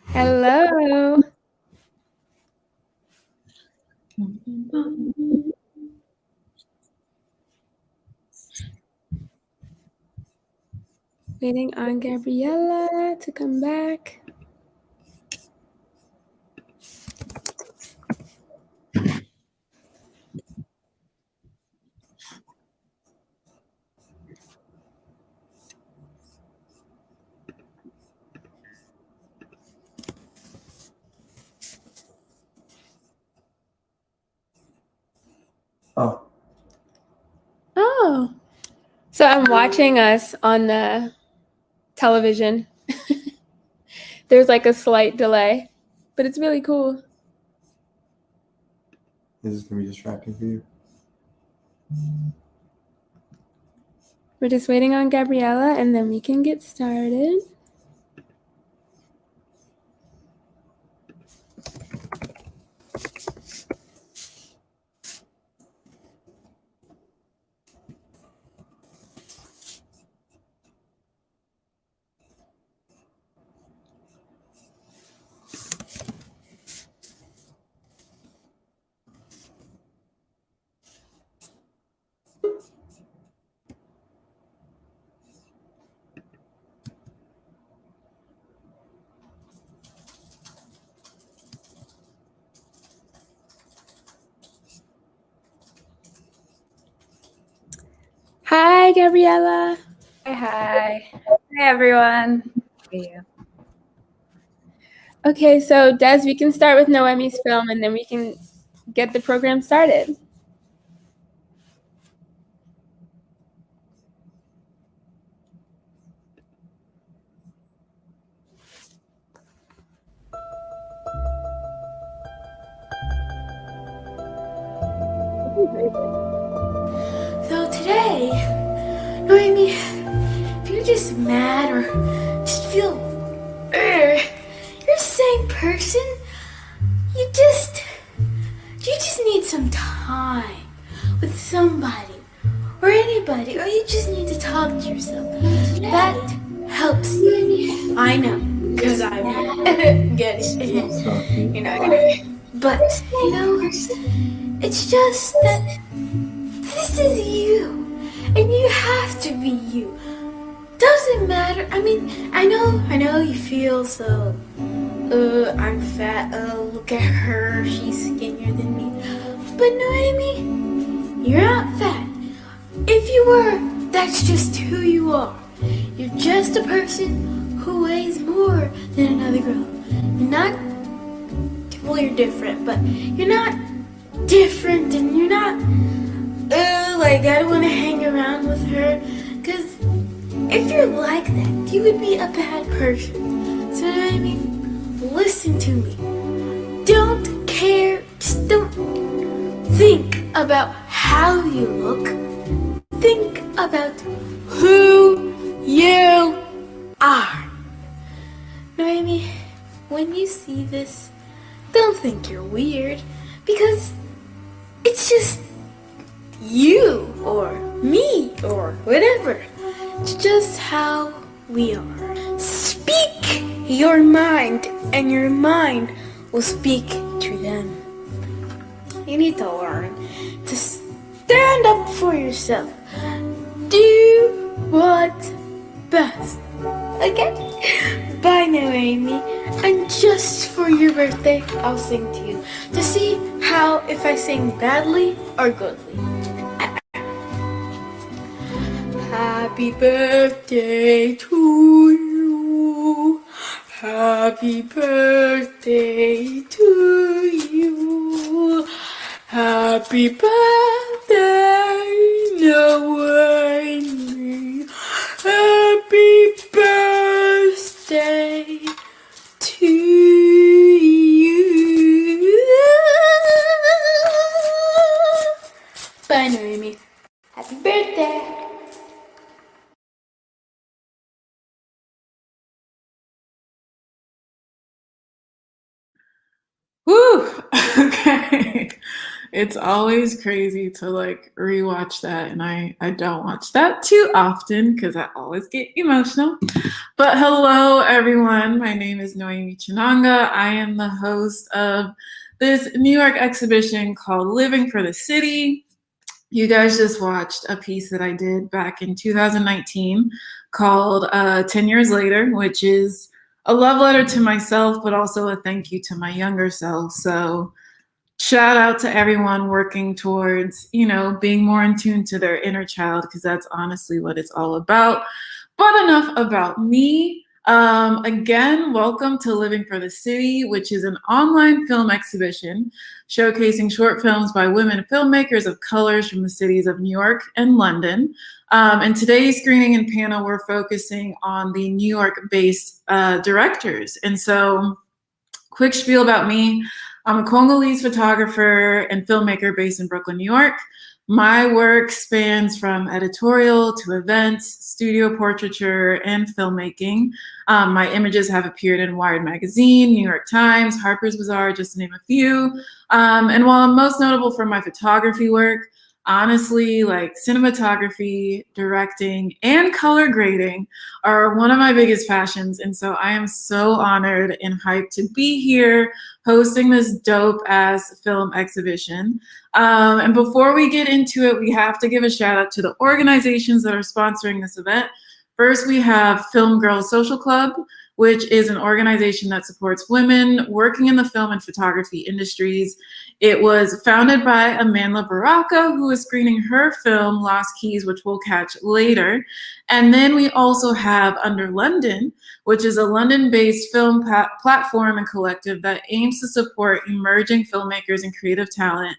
Hello. Waiting on Gabriella to come back. Oh. So I'm watching us on the television. There's like a slight delay, but it's really cool. Is this going to be distracting for you? We're just waiting on Gabriella and then we can get started. Hi, Gabriella. Hi, everyone. How are you? Okay, so Des, we can start with Noemi's film and then we can get the program started. So today, Noemi, if you're just mad or just feel you're the same person, you just need some time with somebody or anybody, or you just need to talk to yourself. That helps you. I know, because I get it. You're not gonna. But it's just that this is you, and you have to be you. Doesn't matter. I mean, I know you feel so, I'm fat, look at her, she's skinnier than me. But Noemi, you're not fat. If you were, that's just who you are. You're just a person who weighs more than another girl. You're not, well, you're different, but you're not different, and you're not, like, I don't want to hang around with her, because if you're like that, you would be a bad person. So, I mean, listen to me. Don't care, just don't think about how you look. Think about who you are. Noemi, when you see this, don't think you're weird, because it's just you or me or whatever. It's just how we are. Speak your mind, and your mind will speak to them. You need to learn to stand up for yourself. Do what's best. Okay? Bye, Noemi. And just for your birthday, I'll sing to you to see how if I sing badly or goodly. Happy birthday to you. Happy birthday to you. Happy birthday, Noemi. Happy birthday to you. Bye, Noemi. Happy birthday. Woo! Okay. It's always crazy to like rewatch that, and I don't watch that too often because I always get emotional. But hello, everyone. My name is Noemi Chinanga. I am the host of this New York exhibition called Living for the City. You guys just watched a piece that I did back in 2019 called 10 Years Later, which is a love letter to myself, but also a thank you to my younger self. So shout out to everyone working towards, being more in tune to their inner child, because that's honestly what it's all about. But enough about me. Again, welcome to Living for the City, which is an online film exhibition showcasing short films by women filmmakers of colors from the cities of New York and London. And today's screening and panel, we're focusing on the New York-based directors. And so, quick spiel about me. I'm a Congolese photographer and filmmaker based in Brooklyn, New York. My work spans from editorial to events, studio portraiture, and filmmaking. My images have appeared in Wired Magazine, New York Times, Harper's Bazaar, just to name a few. And while I'm most notable for my photography work, honestly, like cinematography, directing, and color grading are one of my biggest passions. And so I am so honored and hyped to be here hosting this dope ass film exhibition. And before we get into it, we have to give a shout out to the organizations that are sponsoring this event. First, we have Film Girls Social Club, which is an organization that supports women working in the film and photography industries. It was founded by Amanda Baraka, who is screening her film, Lost Keys, which we'll catch later. And then we also have Under London, which is a London-based film platform and collective that aims to support emerging filmmakers and creative talent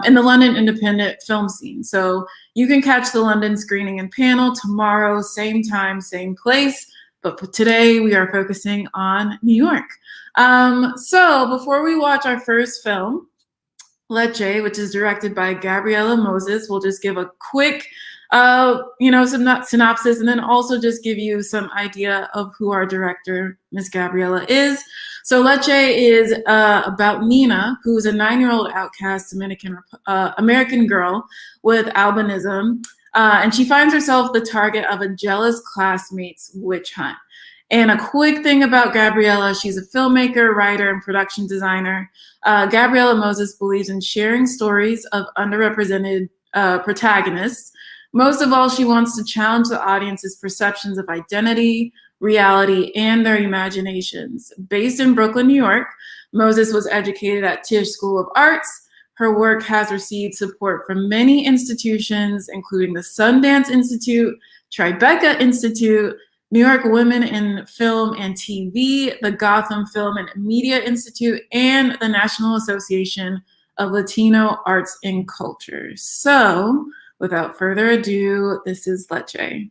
in the London independent film scene. So you can catch the London screening and panel tomorrow, same time, same place. But today we are focusing on New York. So before we watch our first film, Lecce, which is directed by Gabriella Moses, we'll just give a quick synopsis, and then also just give you some idea of who our director, Miss Gabriella, is. So Lecce is about Nina, who's a 9-year-old outcast American girl with albinism. And she finds herself the target of a jealous classmate's witch hunt. And a quick thing about Gabriella, she's a filmmaker, writer, and production designer. Gabriella Moses believes in sharing stories of underrepresented protagonists. Most of all, she wants to challenge the audience's perceptions of identity, reality, and their imaginations. Based in Brooklyn, New York, Moses was educated at Tisch School of Arts. Her work has received support from many institutions, including the Sundance Institute, Tribeca Institute, New York Women in Film and TV, the Gotham Film and Media Institute, and the National Association of Latino Arts and Culture. So, without further ado, this is Lecce.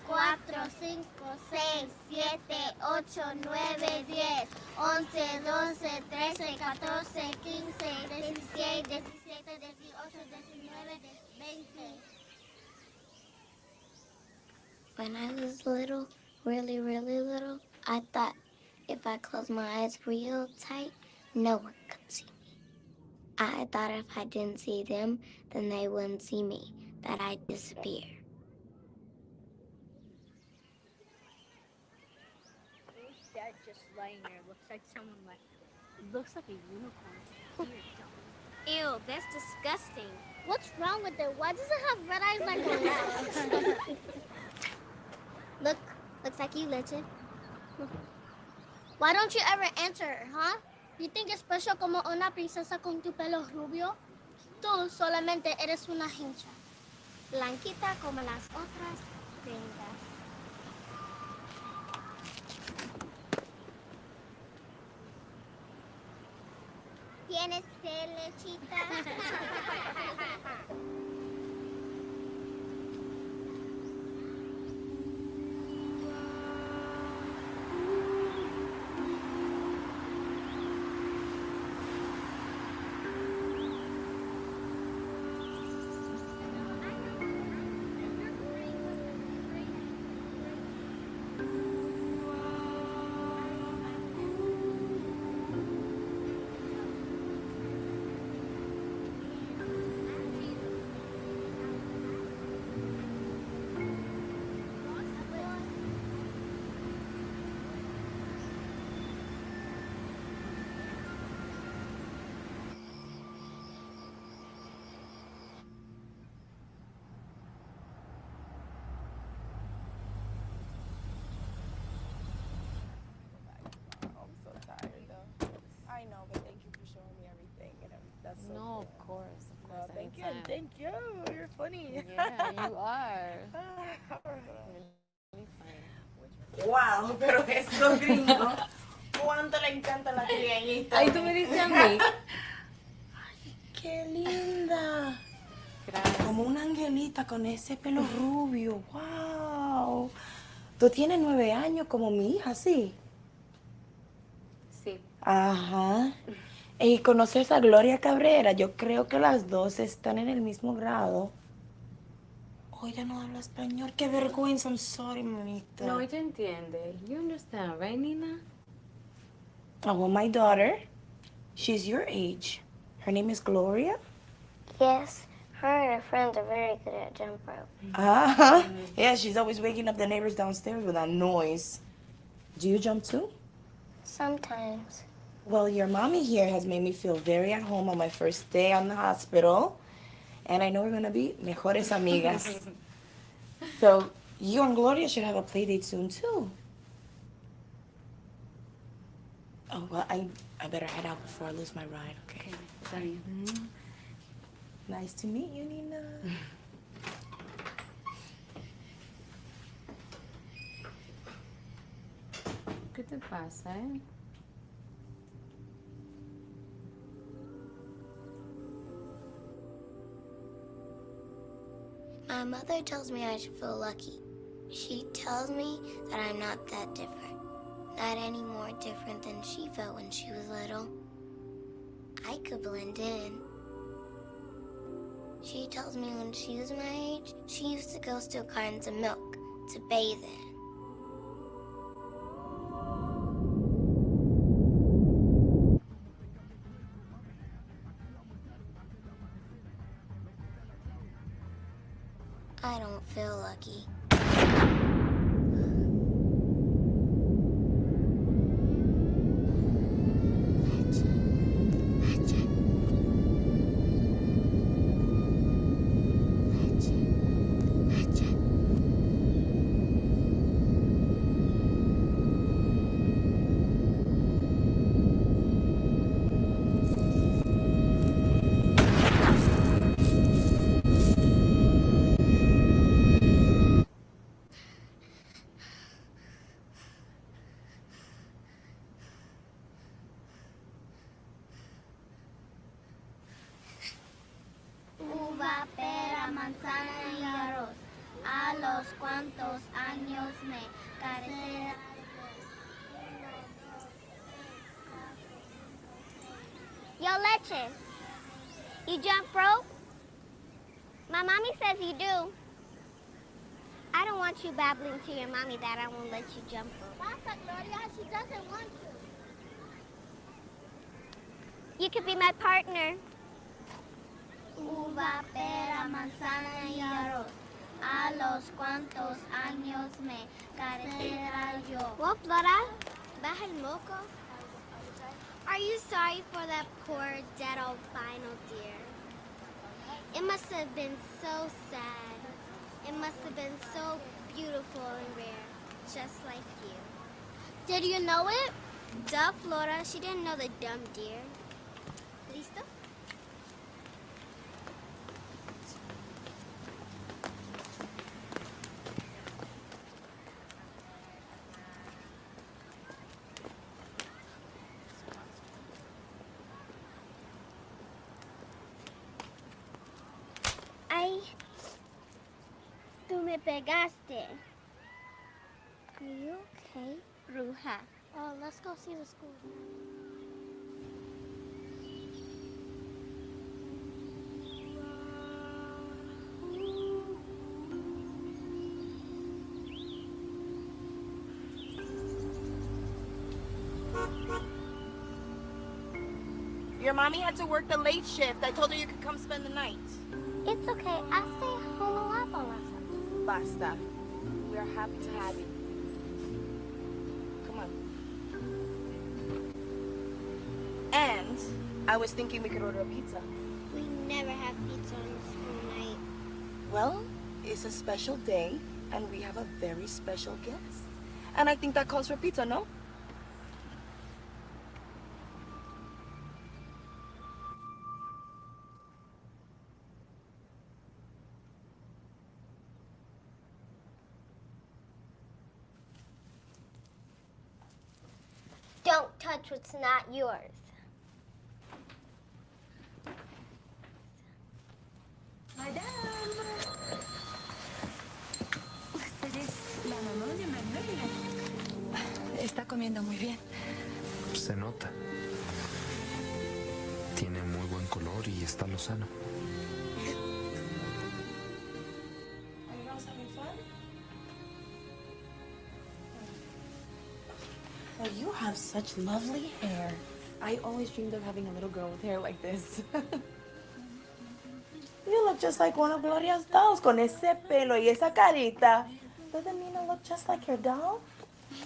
Cuatro, cinco, seis, siete, ocho, nueve, 10, 11, 12, 13, 14, 15, 16, 17, 18, 19, 20. When I was little, really, really little, I thought if I closed my eyes real tight, no one could see me. I thought if I didn't see them, then they wouldn't see me, that I'd disappear. Dead, just laying there. Looks like someone it looks like a unicorn. Ew, that's disgusting. What's wrong with it? Why does it have red eyes like a rat? Look, looks like you, Lecce. Why don't you ever answer, huh? You think es special como una princesa con tu pelo rubio? Tú solamente eres una hincha. Blanquita como las otras gringas. ¿Tienes sed, lechita? Thank you, time. thank you. You're funny. Yeah, you are. Really funny. Wow, pero esos gringos, ¿cuánto le encanta la trigueñita? Ay, tú me dices a mí. Qué linda. Gracias. Como una angelita con ese pelo rubio. Wow. Tú tienes 9 años como mi hija, ¿sí? Sí. Ajá. Y conoces a Gloria Cabrera. Yo creo que las dos están en el mismo grado. Oh, ella no habla español. Qué vergüenza. I'm sorry, mamita. No, ella entiende. You understand, right, Nina? Oh, well, my daughter, she's your age. Her name is Gloria. Yes, her and her friends are very good at jump rope. Uh-huh. Yeah, she's always waking up the neighbors downstairs with that noise. Do you jump too? Sometimes. Well, your mommy here has made me feel very at home on my first day on the hospital. And I know we're going to be mejores amigas. So you and Gloria should have a play date soon, too. Oh, well, I better head out before I lose my ride, okay? Sorry. Nice to meet you, Nina. ¿Qué te pasa, eh? My mother tells me I should feel lucky. She tells me that I'm not that different. Not any more different than she felt when she was little. I could blend in. She tells me when she was my age, she used to go steal cartons of milk to bathe in. I don't feel lucky. Uva, pera, manzana y arroz. A los cuantos años me carecerá. Yo, Leche, you jump rope? My mommy says you do. I don't want you babbling to your mommy that I won't let you jump rope. Basta, Gloria, she doesn't want to. You could be my partner. Uva, pera, manzana y arroz. A los cuantos años me carecerá yo. What, Flora? Baja el moco. Are you sorry for that poor dead albino deer? It must have been so sad. It must have been so beautiful and rare, just like you. Did you know it? Duh, Flora. She didn't know the dumb deer. ¿Listo? Ay, tú me pegaste. Are you okay? Bruja. Oh, let's go see the school. Your mommy had to work the late shift. I told her you could come spend the night. It's okay. I stay home a lot by myself. Basta. We are happy to have you. Come on. And I was thinking we could order a pizza. We never have pizza on school night. Well, it's a special day, and we have a very special guest. And I think that calls for pizza, no? Don't touch what's not yours. Está comiendo muy bien. Se nota. Tiene muy buen color y está lozano. Are you girls having fun? Well, you have such lovely hair. I always dreamed of having a little girl with hair like this. You look just like one of Gloria's dolls con ese pelo y esa carita. Doesn't mean I look just like your doll?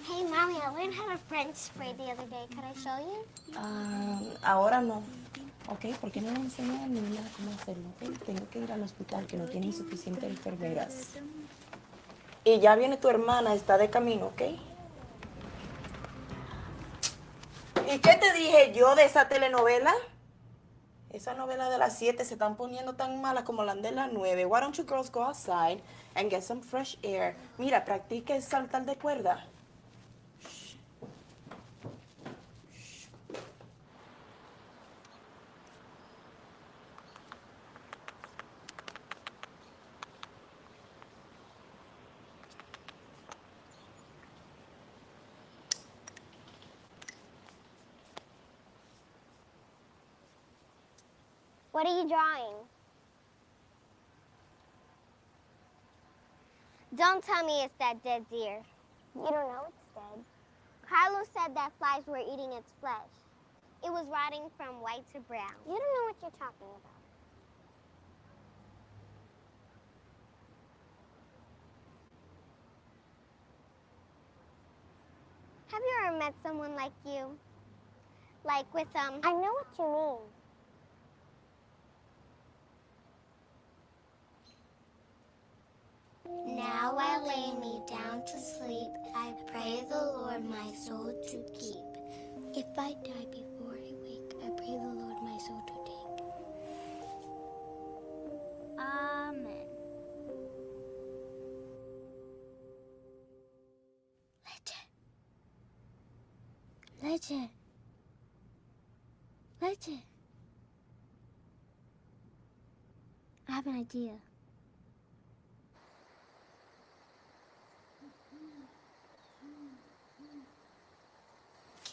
Hey, Mommy, I learned how to French spray the other day. Could I show you? Ahora no. Ok, ¿por qué no le enseñan a mi niña cómo hacerlo? Okay? Tengo que ir al hospital que no tienen suficientes enfermeras. Y ya viene tu hermana, está de camino, ¿ok? ¿Y qué te dije yo de esa telenovela? Esa novela de las 7 se están poniendo tan malas como la de las 9. Why don't you girls go outside and get some fresh air? Mira, practique saltar de cuerda. What are you drawing? Don't tell me it's that dead deer. You don't know it's dead. Carlos said that flies were eating its flesh. It was rotting from white to brown. You don't know what you're talking about. Have you ever met someone like you? Like with, I know what you mean. Now I lay me down to sleep. I pray the Lord my soul to keep. If I die before I wake, I pray the Lord my soul to take. Amen. Leche. Leche. I have an idea.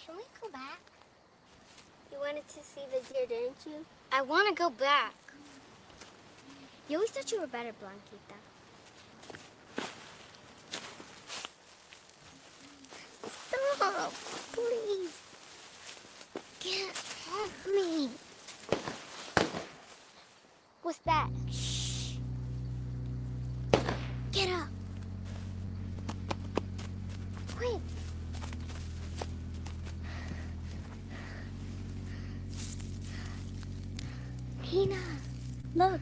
Can we go back? You wanted to see the deer, didn't you? I want to go back. You always thought you were better, Blanquita. Stop, please. Get off me. What's that? Shh. Get up. Quick. Nina, look.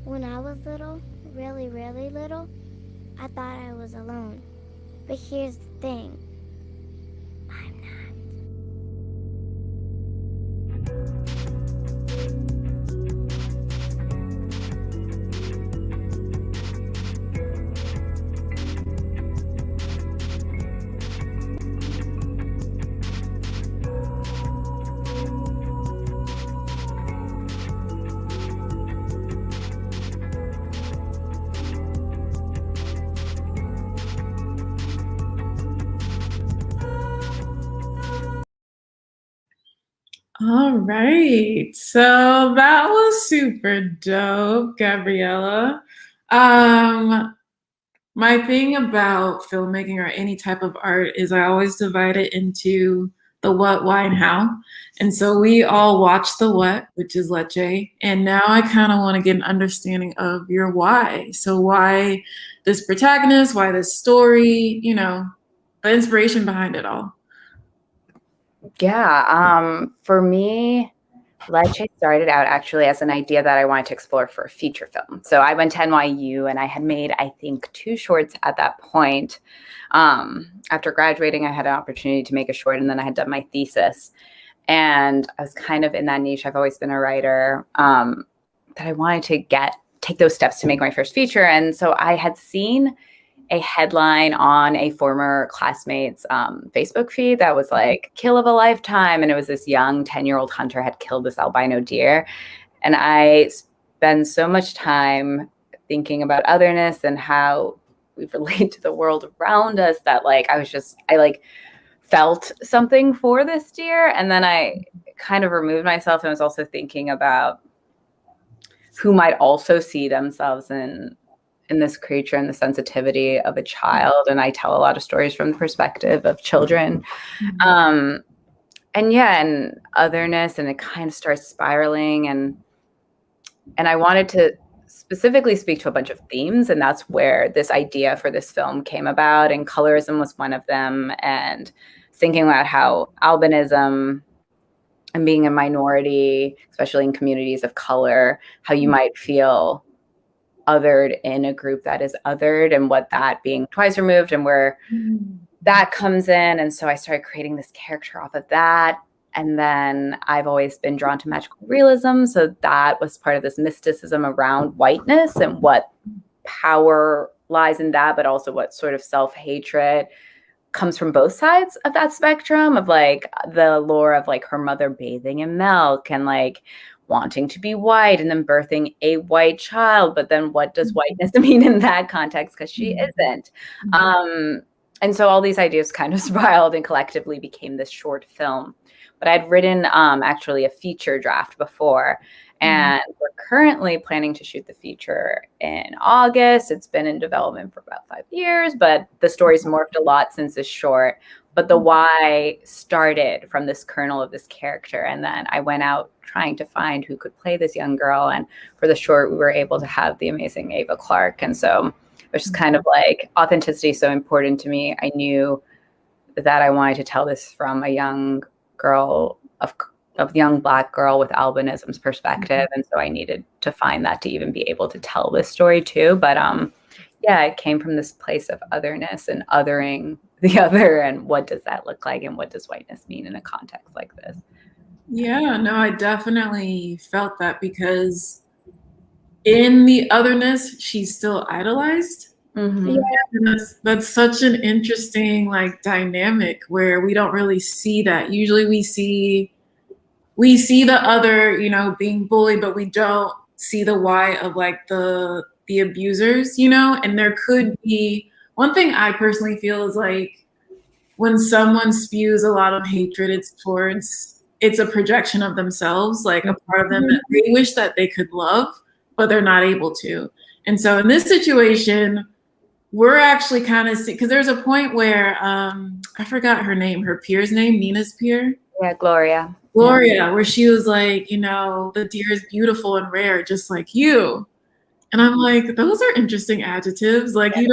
When I was little, really, really little, I thought I was alone. But here's the thing. I'm not. All right. So that was super dope, Gabriella. My thing about filmmaking or any type of art is I always divide it into the what, why, and how. And so we all watch the what, which is Leche. And now I kind of want to get an understanding of your why. So why this protagonist, why this story, you know, the inspiration behind it all. Yeah, for me, Leche started out actually as an idea that I wanted to explore for a feature film. So I went to NYU and I had made, I think, 2 shorts at that point. After graduating, I had an opportunity to make a short, and then I had done my thesis. And I was kind of in that niche. I've always been a writer, that I wanted to take those steps to make my first feature. And so I had seen a headline on a former classmate's Facebook feed that was like, kill of a lifetime. And it was this young 10-year-old hunter had killed this albino deer. And I spend so much time thinking about otherness and how we relate to the world around us that like, I felt something for this deer. And then I kind of removed myself and was also thinking about who might also see themselves in this creature and the sensitivity of a child. And I tell a lot of stories from the perspective of children. And otherness, and it kind of starts spiraling. And I wanted to specifically speak to a bunch of themes, and that's where this idea for this film came about. And colorism was one of them. And thinking about how albinism and being a minority, especially in communities of color, how you might feel othered in a group that is othered, and what that being twice removed and where that comes in. And so I started creating this character off of that. And then I've always been drawn to magical realism. So that was part of this mysticism around whiteness and what power lies in that, but also what sort of self-hatred comes from both sides of that spectrum of like the lore of like her mother bathing in milk and like wanting to be white and then birthing a white child. But then what does whiteness mean in that context? Because she isn't. And so all these ideas kind of spiraled and collectively became this short film. But I'd written actually a feature draft before. And we're currently planning to shoot the feature in August. It's been in development for about 5 years, but the story's morphed a lot since this short. But the why started from this kernel of this character. And then I went out trying to find who could play this young girl. And for the short, we were able to have the amazing Ava Clarke. And so it was just kind of like authenticity is so important to me. I knew that I wanted to tell this from a young girl of young Black girl with albinism's perspective. And so I needed to find that to even be able to tell this story too. But it came from this place of otherness and othering the other. And what does that look like? And what does whiteness mean in a context like this? Yeah, no, I definitely felt that because in the otherness, she's still idolized. Yeah. And that's such an interesting like dynamic where we don't really see that. Usually we see the other, being bullied, but we don't see the why of like the abusers, and there could be one thing I personally feel is like when someone spews a lot of hatred, it's a projection of themselves, like a part of them that they wish that they could love, but they're not able to. And so in this situation, we're actually kind of because there's a point where I forgot her name, her peer's name, Nina's peer. Yeah, Gloria, where she was like, the deer is beautiful and rare, just like you. And I'm like, those are interesting adjectives. Like, saying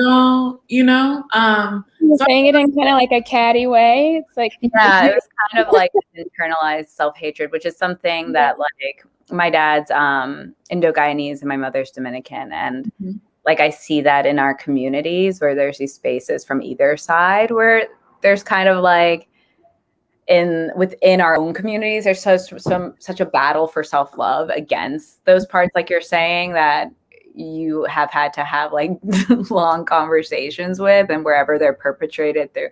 it in kind of like a catty way. It's like, it was kind of like internalized self-hatred, which is something that like my dad's Indo-Guyanese and my mother's Dominican. And like, I see that in our communities where there's these spaces from either side where there's kind of like, within our own communities, there's such a battle for self-love against those parts, like you're saying, that you have had to have like long conversations with, and wherever they're perpetrated through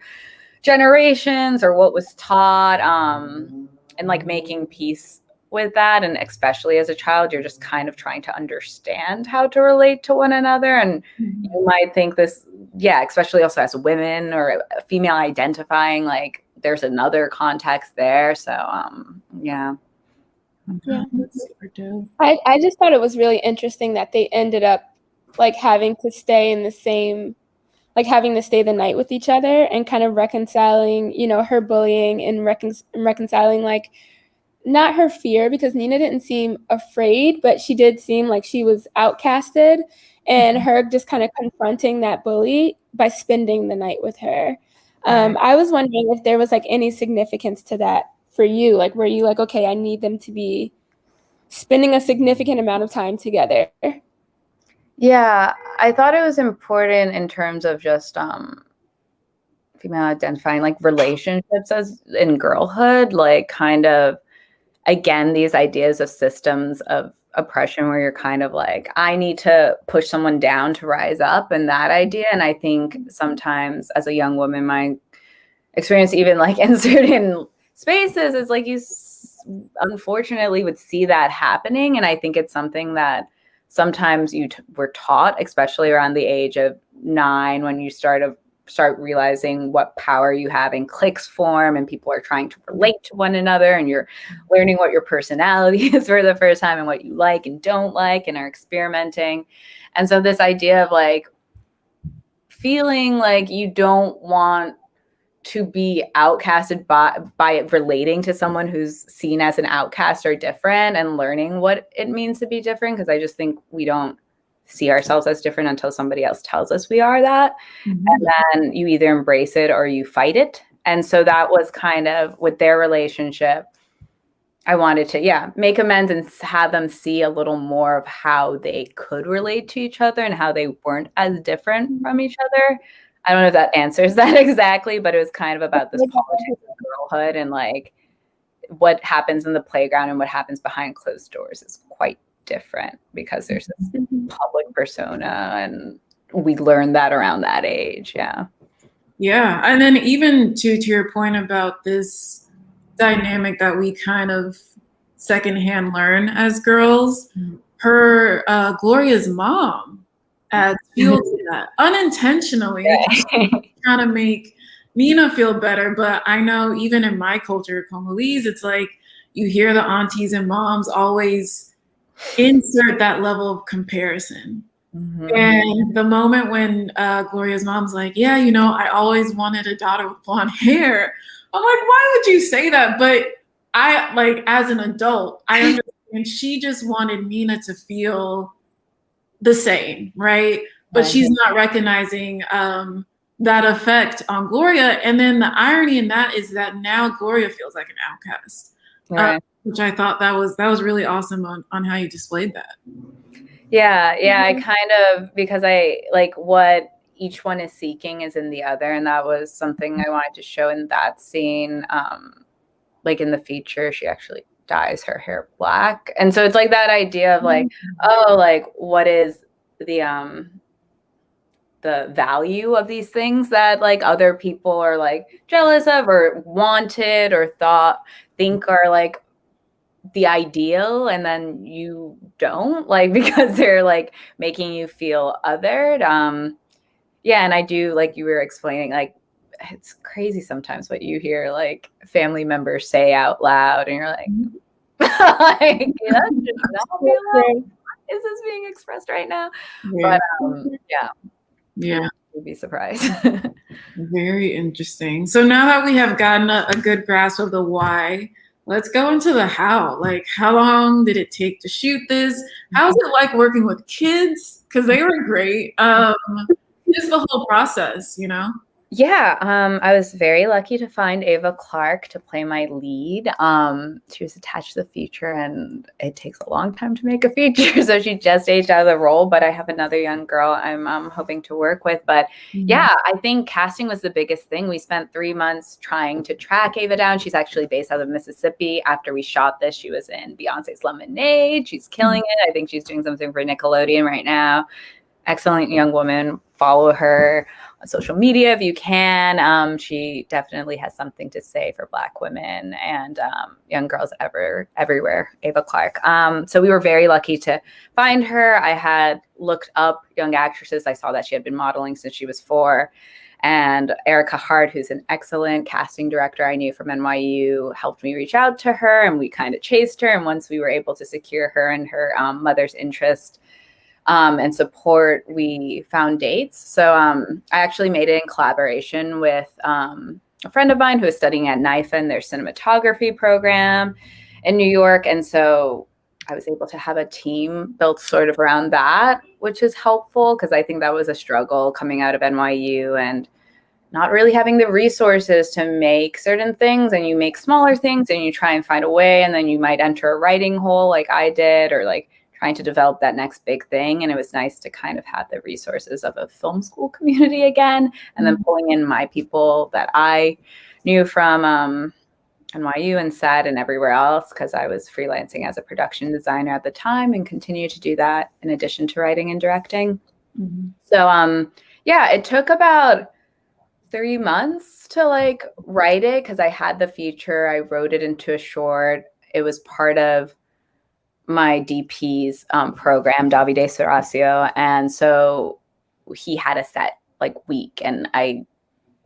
generations or what was taught, and like making peace with that. And especially as a child, you're just kind of trying to understand how to relate to one another. And you might think this, especially also as women or female identifying, like there's another context there. So that's super dope. I just thought it was really interesting that they ended up like having to stay in the same, like having to stay the night with each other and kind of reconciling, her bullying and reconciling like not her fear, because Nina didn't seem afraid, but she did seem like she was outcasted, and her just kind of confronting that bully by spending the night with her. I was wondering if there was like any significance to that for you. Like, were you like, okay, I need them to be spending a significant amount of time together. Yeah, I thought it was important in terms of just female identifying like relationships as in girlhood, like kind of again these ideas of systems of oppression where you're kind of like, I need to push someone down to rise up, and that idea. And I think sometimes as a young woman, my experience even like in certain spaces is like unfortunately would see that happening. And I think it's something that sometimes were taught, especially around the age of 9, when you start realizing what power you have in cliques form and people are trying to relate to one another, and you're learning what your personality is for the first time and what you like and don't like and are experimenting. And so this idea of like feeling like you don't want to be outcasted by relating to someone who's seen as an outcast or different, and learning what it means to be different, because I just think we don't see ourselves as different until somebody else tells us we are that. Mm-hmm. And then you either embrace it or you fight it. And so that was kind of with their relationship. I wanted to, make amends and have them see a little more of how they could relate to each other and how they weren't as different from each other. I don't know if that answers that exactly, but it was kind of about this politics of girlhood, and like what happens in the playground and what happens behind closed doors is quite different because there's this public persona, and we learned that around that age. Yeah. And then even to your point about this dynamic that we kind of secondhand learn as girls, her Gloria's mom adds fuel to that unintentionally, trying to make Nina feel better. But I know even in my culture, Congolese, it's like you hear the aunties and moms always insert that level of comparison. Mm-hmm. And the moment when Gloria's mom's like, I always wanted a daughter with blonde hair. I'm like, why would you say that? But I, like, as an adult, I understand she just wanted Nina to feel the same, right? But she's not recognizing that effect on Gloria. And then the irony in that is that now Gloria feels like an outcast, right. Which I thought that was really awesome on how you displayed that. Yeah, I kind of, because I like what each one is seeking is in the other, and that was something I wanted to show in that scene. Like in the feature, she actually dyes her hair black, and so it's like that idea of like, like what is the value of these things that like other people are like jealous of or wanted or think are like the ideal, and then you don't like because they're like making you feel othered. And I do, like you were explaining, like it's crazy sometimes what you hear like family members say out loud, and you're like, like that should not be allowed. Is this being expressed right now? Yeah. But yeah, you'd be surprised. Very interesting. So now that we have gotten a good grasp of the why, let's go into the how. Like, how long did it take to shoot this? How's it like working with kids? Because they were great. Just the whole process, Yeah, I was very lucky to find Ava Clark to play my lead. She was attached to the feature, and it takes a long time to make a feature, so she just aged out of the role. But I have another young girl I'm hoping to work with. But I think casting was the biggest thing. We spent 3 months trying to track Ava down. She's actually based out of Mississippi. After we shot this, she was in Beyonce's Lemonade. She's killing it. I think she's doing something for Nickelodeon right now. Excellent young woman. Follow her on social media if you can. She definitely has something to say for Black women and young girls everywhere. Ava Clark. So we were very lucky to find her. I had looked up young actresses. I saw that she had been modeling since she was 4. And Erica Hart, who's an excellent casting director I knew from NYU, helped me reach out to her, and we kind of chased her. And once we were able to secure her and her mother's interest and support, we found dates. So I actually made it in collaboration with a friend of mine who is studying at NYFA in their cinematography program in New York. And so I was able to have a team built sort of around that, which is helpful because I think that was a struggle coming out of NYU and not really having the resources to make certain things, and you make smaller things and you try and find a way, and then you might enter a writing hole like I did, or like trying to develop that next big thing. And it was nice to kind of have the resources of a film school community again, and then pulling in my people that I knew from NYU and SET and everywhere else, because I was freelancing as a production designer at the time and continue to do that in addition to writing and directing. So yeah, it took about 3 months to like write it, because I had the feature, I wrote it into a short. It was part of my DP's program, Davide Serasio, and so he had a set like week, and I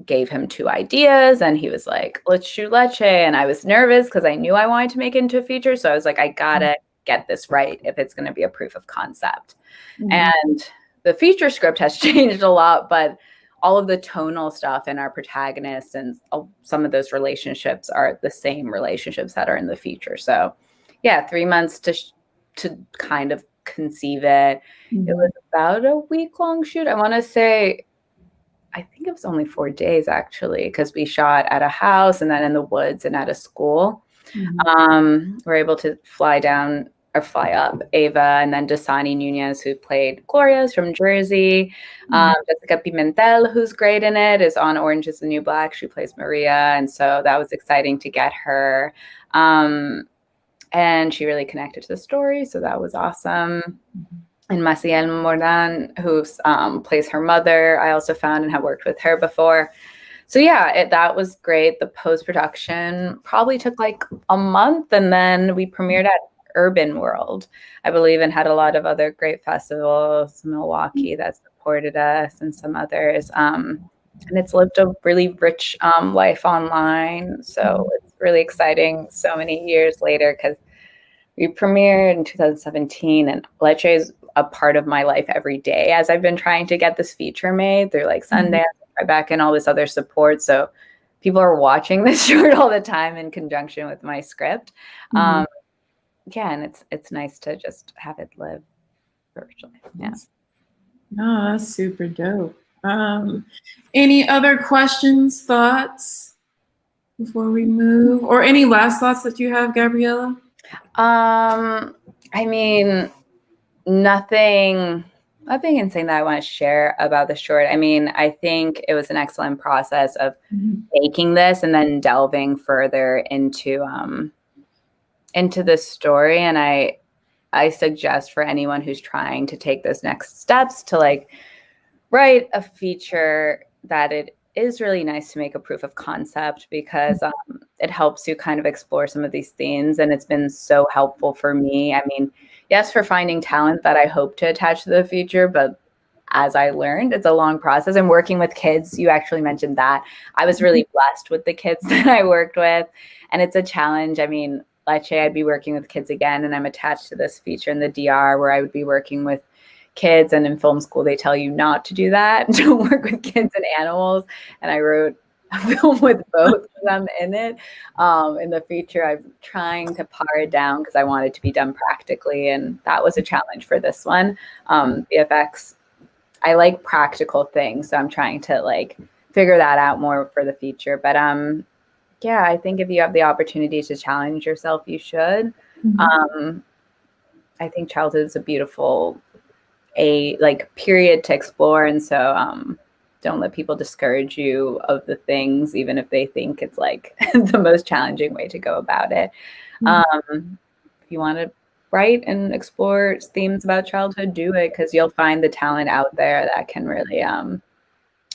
gave him 2 ideas, and he was like, let's shoot Leche. And I was nervous because I knew I wanted to make it into a feature, so I was like, I gotta get this right if it's going to be a proof of concept. And the feature script has changed a lot, but all of the tonal stuff in our protagonist and some of those relationships are the same relationships that are in the feature. So yeah, 3 months to kind of conceive it. It was about a week-long shoot. I want to say, I think it was only 4 days actually, because we shot at a house and then in the woods and at a school. We're able to fly up Ava, and then Dasani Nunez, who played Gloria, is from Jersey. Jessica Pimentel, who's great in it, is on Orange is the New Black. She plays Maria, and so that was exciting to get her. And she really connected to the story, so that was awesome. And Maciel Mordan, who plays her mother, I also found and have worked with her before. So yeah, that was great. The post-production probably took like a month, and then we premiered at Urban World, I believe, and had a lot of other great festivals, Milwaukee, that supported us, and some others. And it's lived a really rich life online. So it's really exciting so many years later, because we premiered in 2017, and Leche is a part of my life every day as I've been trying to get this feature made through like Sundance, Tribeca, and all this other support. So people are watching this short all the time in conjunction with my script. Yeah, and it's nice to just have it live virtually. Yeah. No, that's super dope. Any other questions, thoughts before we move, or any last thoughts that you have, Gabriella? I mean, nothing insane that I want to share about the short. I mean, I think it was an excellent process of making this and then delving further into the story. And I suggest for anyone who's trying to take those next steps to like write a feature, that it is really nice to make a proof of concept, because it helps you kind of explore some of these themes. And it's been so helpful for me. I mean, yes, for finding talent that I hope to attach to the feature, but as I learned, it's a long process. And working with kids, you actually mentioned that. I was really blessed with the kids that I worked with, and it's a challenge. I mean, Leche, I'd be working with kids again, and I'm attached to this feature in the DR where I would be working with kids, and in film school they tell you not to do that. Don't work with kids and animals. And I wrote a film with both of them in it. In the feature, I'm trying to par it down because I wanted to be done practically, and that was a challenge for this one. VFX, I like practical things, so I'm trying to like figure that out more for the feature. But yeah, I think if you have the opportunity to challenge yourself, you should. I think childhood is a beautiful period to explore, and so don't let people discourage you of the things, even if they think it's like the most challenging way to go about it. If you want to write and explore themes about childhood, do it, because you'll find the talent out there that can really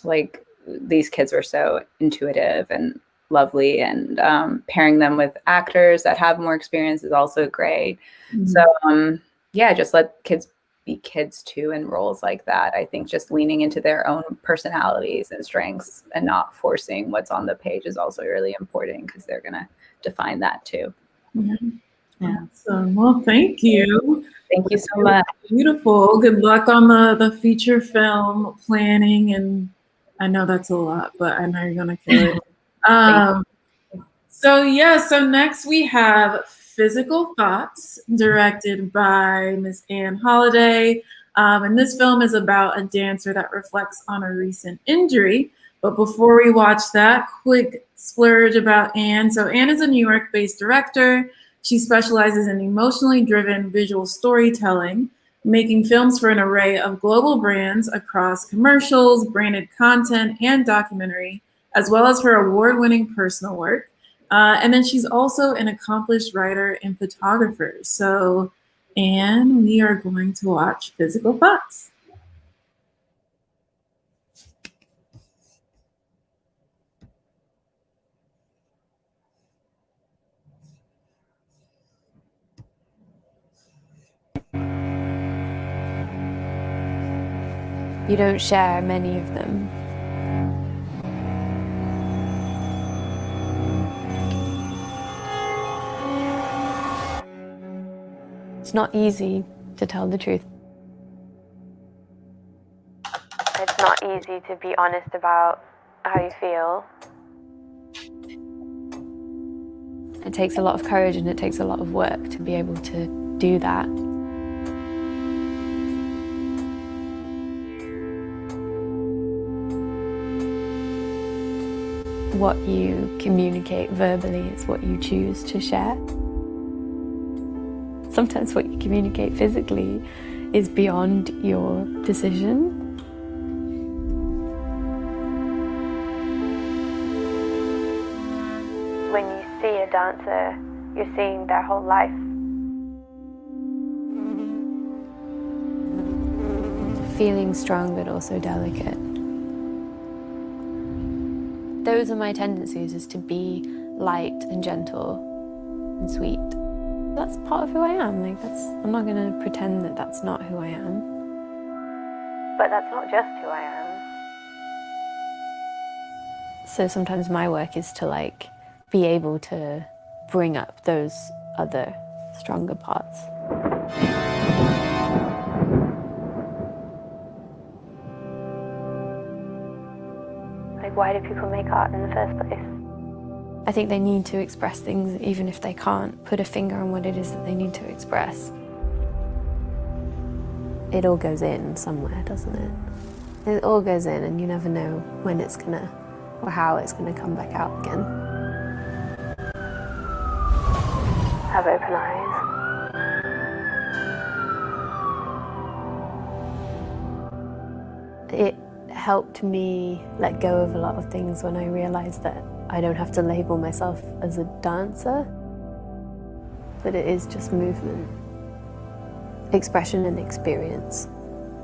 like, these kids were so intuitive and lovely, and pairing them with actors that have more experience is also great. So yeah, just let kids be kids too in roles like that. I think just leaning into their own personalities and strengths and not forcing what's on the page is also really important, because they're going to define that too. Yeah. Awesome. Well, thank you. Thank you so much. Beautiful. Good luck on the feature film planning. And I know that's a lot, but I know you're going to kill it. So next we have Physical Thoughts, directed by Miss Anne Holiday. And this film is about a dancer that reflects on a recent injury But before we watch that, quick splurge about Anne. So Anne is a New York-based director. She specializes in emotionally driven visual storytelling, making films for an array of global brands across commercials, branded content, and documentary, as well as her award-winning personal work. And then she's also an accomplished writer and photographer. So, Anne, we are going to watch Physical Thoughts. You don't share many of them. It's not easy to tell the truth. It's not easy to be honest about how you feel. It takes a lot of courage and it takes a lot of work to be able to do that. What you communicate verbally is what you choose to share. Sometimes what you communicate physically is beyond your decision. When you see a dancer, you're seeing their whole life. Feeling strong but also delicate. Those are my tendencies, is to be light and gentle and sweet. That's part of who I am. I'm not going to pretend that that's not who I am. But that's not just who I am. So sometimes my work is to be able to bring up those other stronger parts. Why do people make art in the first place? I think they need to express things even if they can't put a finger on what it is that they need to express. It all goes in somewhere, doesn't it? It all goes in and you never know when it's gonna, or how it's gonna come back out again. Have open eyes. It helped me let go of a lot of things when I realized that I don't have to label myself as a dancer, but it is just movement, expression and experience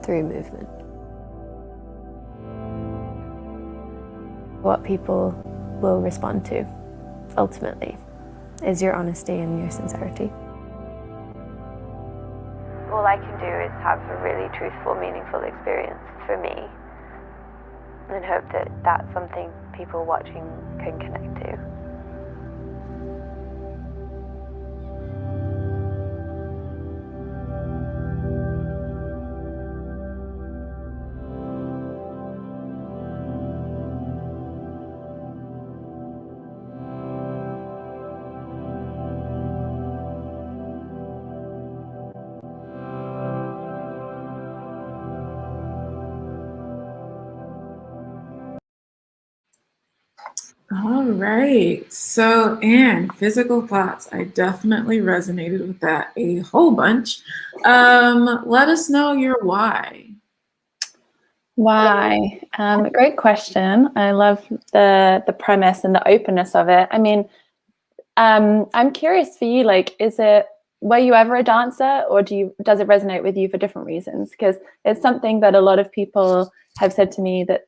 through movement. What people will respond to, ultimately, is your honesty and your sincerity. All I can do is have a really truthful, meaningful experience for me, and hope that that's something people watching can connect to. All right. So, Anne, Physical Thoughts. I definitely resonated with that a whole bunch. Let us know your why. Why? Great question. I love the premise and the openness of it. I mean, I'm curious for you, were you ever a dancer, or does it resonate with you for different reasons? Because it's something that a lot of people have said to me that,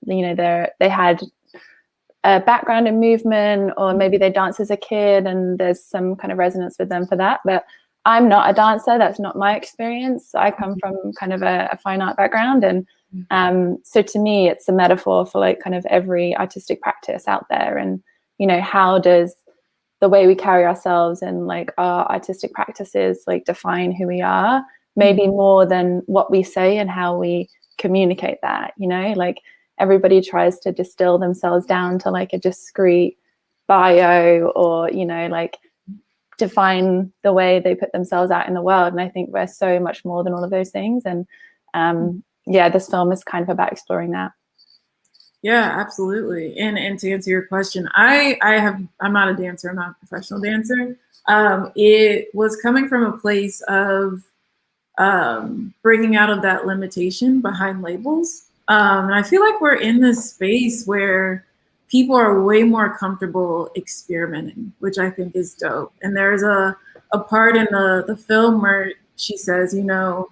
they had a background in movement, or maybe they danced as a kid and there's some kind of resonance with them for that. But I'm not a dancer. That's not my experience. I come from kind of a fine art background. And so to me, it's a metaphor for kind of every artistic practice out there. And, how does the way we carry ourselves and our artistic practices define who we are, maybe more than what we say and how we communicate that, everybody tries to distill themselves down to a discrete bio, or define the way they put themselves out in the world. And I think we're so much more than all of those things. And this film is kind of about exploring that. Yeah, absolutely. And to answer your question, I'm not a dancer. I'm not a professional dancer. It was coming from a place of bringing out of that limitation behind labels. And I feel like we're in this space where people are way more comfortable experimenting, which I think is dope. And there's a part in the film where she says, you know,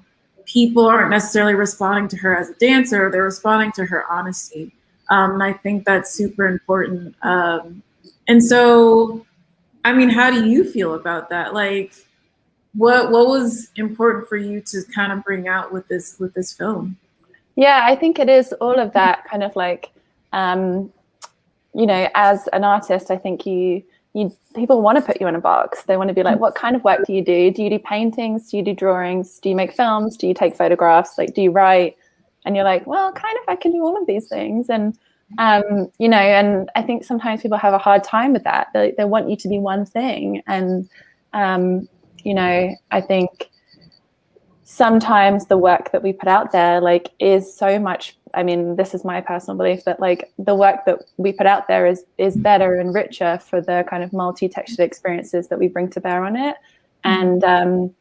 people aren't necessarily responding to her as a dancer, they're responding to her honesty. And I think that's super important. And so, I mean, how do you feel about that? Like, what was important for you to kind of bring out with this film? Yeah, I think it is all of that kind of like, you know, as an artist, I think you people want to put you in a box. They want to be like, what kind of work do you do? Do you do paintings? Do you do drawings? Do you make films? Do you take photographs? Like, do you write? And you're like, well, kind of, I can do all of these things. And, you know, and I think sometimes people have a hard time with that. They want you to be one thing. And, you know, I think sometimes the work that we put out there, like, is so much, I mean, this is my personal belief, that like the work that we put out there is better and richer for the kind of multi-textured experiences that we bring to bear on it. And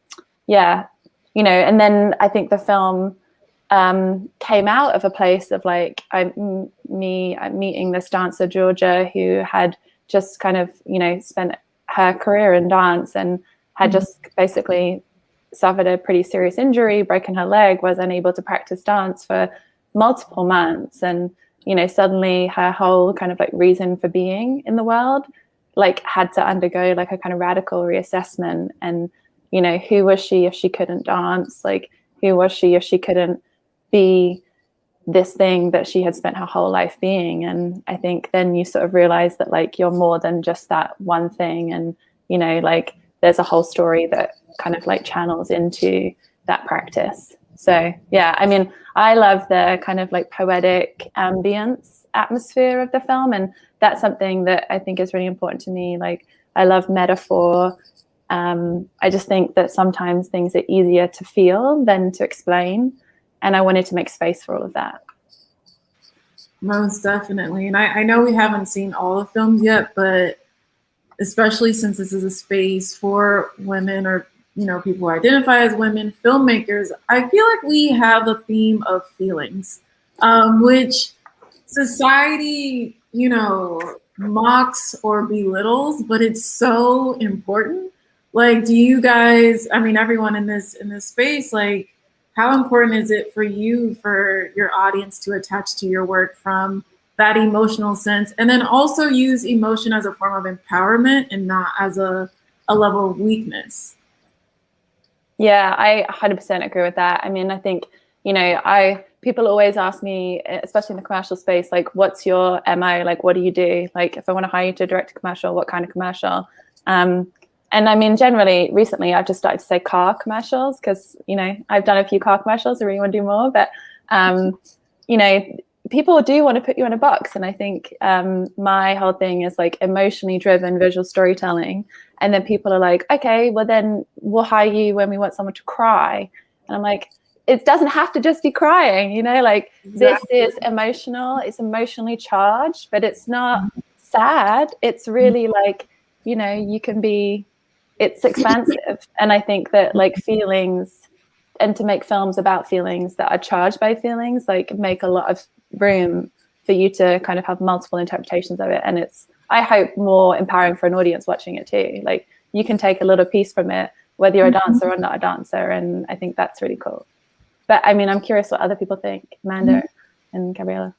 yeah, you know, and then I think the film came out of a place of like, I'm meeting this dancer, Georgia, who had just kind of, you know, spent her career in dance and had just basically suffered a pretty serious injury, broken her leg, was unable to practice dance for multiple months. And, you know, suddenly her whole kind of like reason for being in the world, like, had to undergo like a kind of radical reassessment. And, you know, who was she if she couldn't dance? Like, who was she if she couldn't be this thing that she had spent her whole life being? And I think then you sort of realize that like you're more than just that one thing. And, you know, like, there's a whole story that kind of like channels into that practice. So yeah, I mean, I love the kind of like poetic ambience atmosphere of the film, and that's something that I think is really important to me. Like, I love metaphor. I just think that sometimes things are easier to feel than to explain, and I wanted to make space for all of that. Most definitely. And I know we haven't seen all the films yet, but especially since this is a space for women, or, you know, people who identify as women, filmmakers, I feel like we have a theme of feelings, which society, you know, mocks or belittles, but it's so important. Like, do you guys, I mean, everyone in this space, like, how important is it for you, for your audience to attach to your work from that emotional sense, and then also use emotion as a form of empowerment and not as a level of weakness? Yeah, I 100% agree with that. I mean, I think, you know, people always ask me, especially in the commercial space, like, what's your MO? Like, what do you do? Like, if I want to hire you to direct a commercial, what kind of commercial? And I mean, generally, recently, I've just started to say car commercials because, you know, I've done a few car commercials. I really want to do more. But, you know, people do want to put you in a box. And I think my whole thing is like emotionally driven visual storytelling. And then people are like, okay, well, then we'll hire you when we want someone to cry. And I'm like, it doesn't have to just be crying, you know, like, exactly. This is emotional. It's emotionally charged, but it's not sad. It's really like, you know, you can be, it's expansive. And I think that like feelings, and to make films about feelings that are charged by feelings, like, make a lot of room for you to kind of have multiple interpretations of it. And it's, I hope, more empowering for an audience watching it too. Like, you can take a little piece from it, whether you're a dancer or not a dancer. And I think that's really cool. But I mean, I'm curious what other people think, Amanda and Gabriella.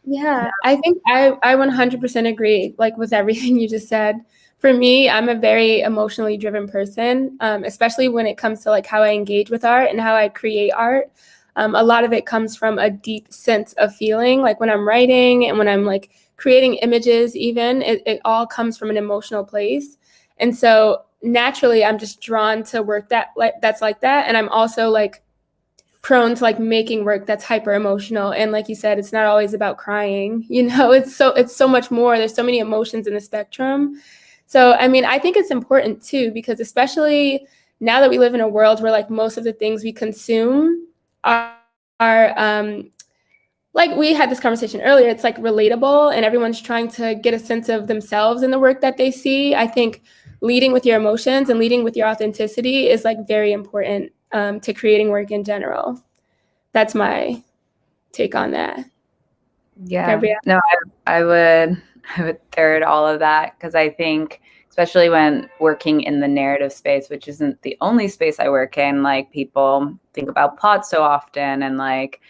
Yeah, I think I 100% agree, like, with everything you just said. For me, I'm a very emotionally driven person, especially when it comes to like how I engage with art and how I create art. A lot of it comes from a deep sense of feeling, like when I'm writing and when I'm like creating images, even it all comes from an emotional place. And so naturally, I'm just drawn to work that's like that. And I'm also like prone to like making work that's hyper emotional. And like you said, it's not always about crying, you know, it's so much more. There's so many emotions in the spectrum. So, I mean, I think it's important too, because especially now that we live in a world where like most of the things we consume are like we had this conversation earlier, it's like relatable and everyone's trying to get a sense of themselves in the work that they see. I think leading with your emotions and leading with your authenticity is like very important to creating work in general. That's my take on that. Yeah. Gabrielle? No, I would third all of that, because I think, especially when working in the narrative space, which isn't the only space I work in, like people think about plot so often and like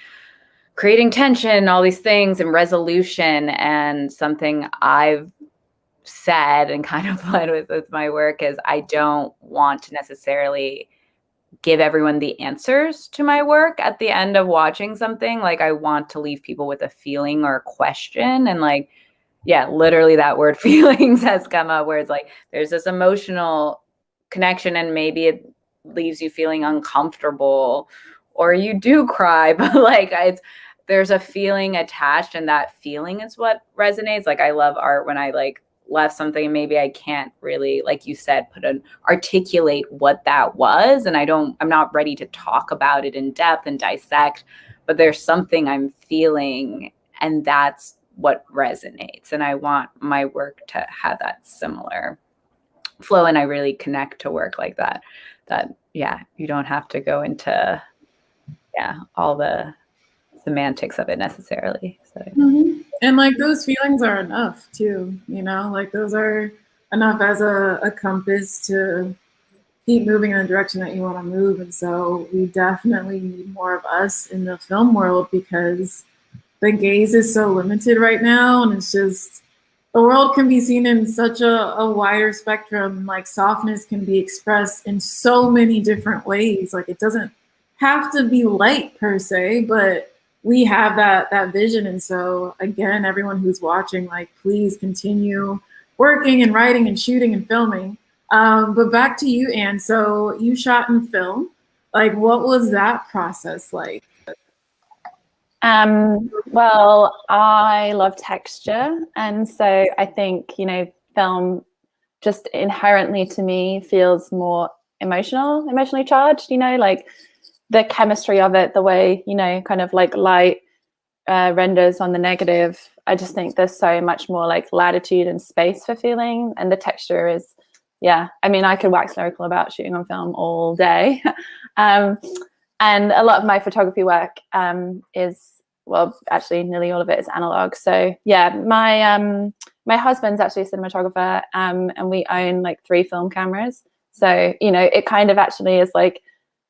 creating tension, all these things, and resolution. And something I've said and kind of led with my work is I don't want to necessarily give everyone the answers to my work at the end of watching something. Like, I want to leave people with a feeling or a question. And like, yeah, literally that word feelings has come up, where it's like there's this emotional connection and maybe it leaves you feeling uncomfortable or you do cry, but like there's a feeling attached, and that feeling is what resonates. Like, I love art when I like left something and maybe I can't really, like you said, articulate what that was, and I'm not ready to talk about it in depth and dissect, but there's something I'm feeling, and that's what resonates. And I want my work to have that similar flow, and I really connect to work like that yeah, you don't have to go into all the semantics of it necessarily. So And like those feelings are enough too, you know, like those are enough as a compass to keep moving in the direction that you want to move. And so we definitely need more of us in the film world, because the gaze is so limited right now, and it's just, the world can be seen in such a wider spectrum. Like, softness can be expressed in so many different ways. Like, it doesn't have to be light per se, but we have that vision. And so again, everyone who's watching, like, please continue working and writing and shooting and filming. But back to you, Anne. So you shot in film. Like, what was that process like? Well, I love texture. And so I think, you know, film just inherently to me feels more emotionally charged, you know, like the chemistry of it, the way, you know, kind of like light renders on the negative. I just think there's so much more like latitude and space for feeling, and the texture is, yeah. I mean, I could wax lyrical about shooting on film all day. And a lot of my photography work is, well, actually nearly all of it is analog. So yeah, my husband's actually a cinematographer, and we own like 3 film cameras. So, you know, it kind of actually is like,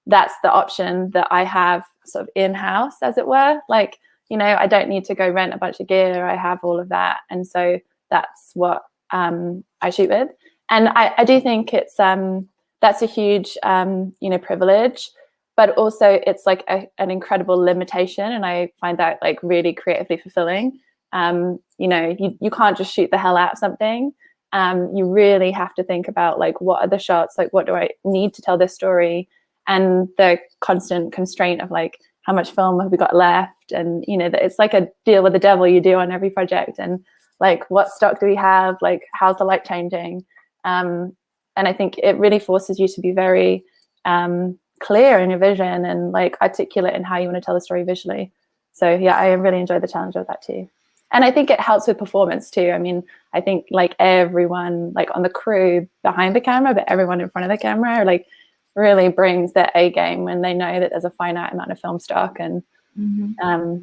that's the option that I have sort of in-house, as it were. Like, you know, I don't need to go rent a bunch of gear. I have all of that. And so that's what I shoot with. And I do think it's that's a huge, you know, privilege, but also it's like an incredible limitation. And I find that like really creatively fulfilling. You know, you can't just shoot the hell out of something. You really have to think about like, what are the shots? Like, what do I need to tell this story? And the constant constraint of like, how much film have we got left? And, you know, that it's like a deal with the devil you do on every project. And like, what stock do we have? Like, how's the light changing? And I think it really forces you to be very clear in your vision and like articulate in how you want to tell the story visually. So yeah, I really enjoy the challenge of that too. And I think it helps with performance too. I mean, I think like everyone like on the crew behind the camera, but everyone in front of the camera, like really brings their A game when they know that there's a finite amount of film stock. And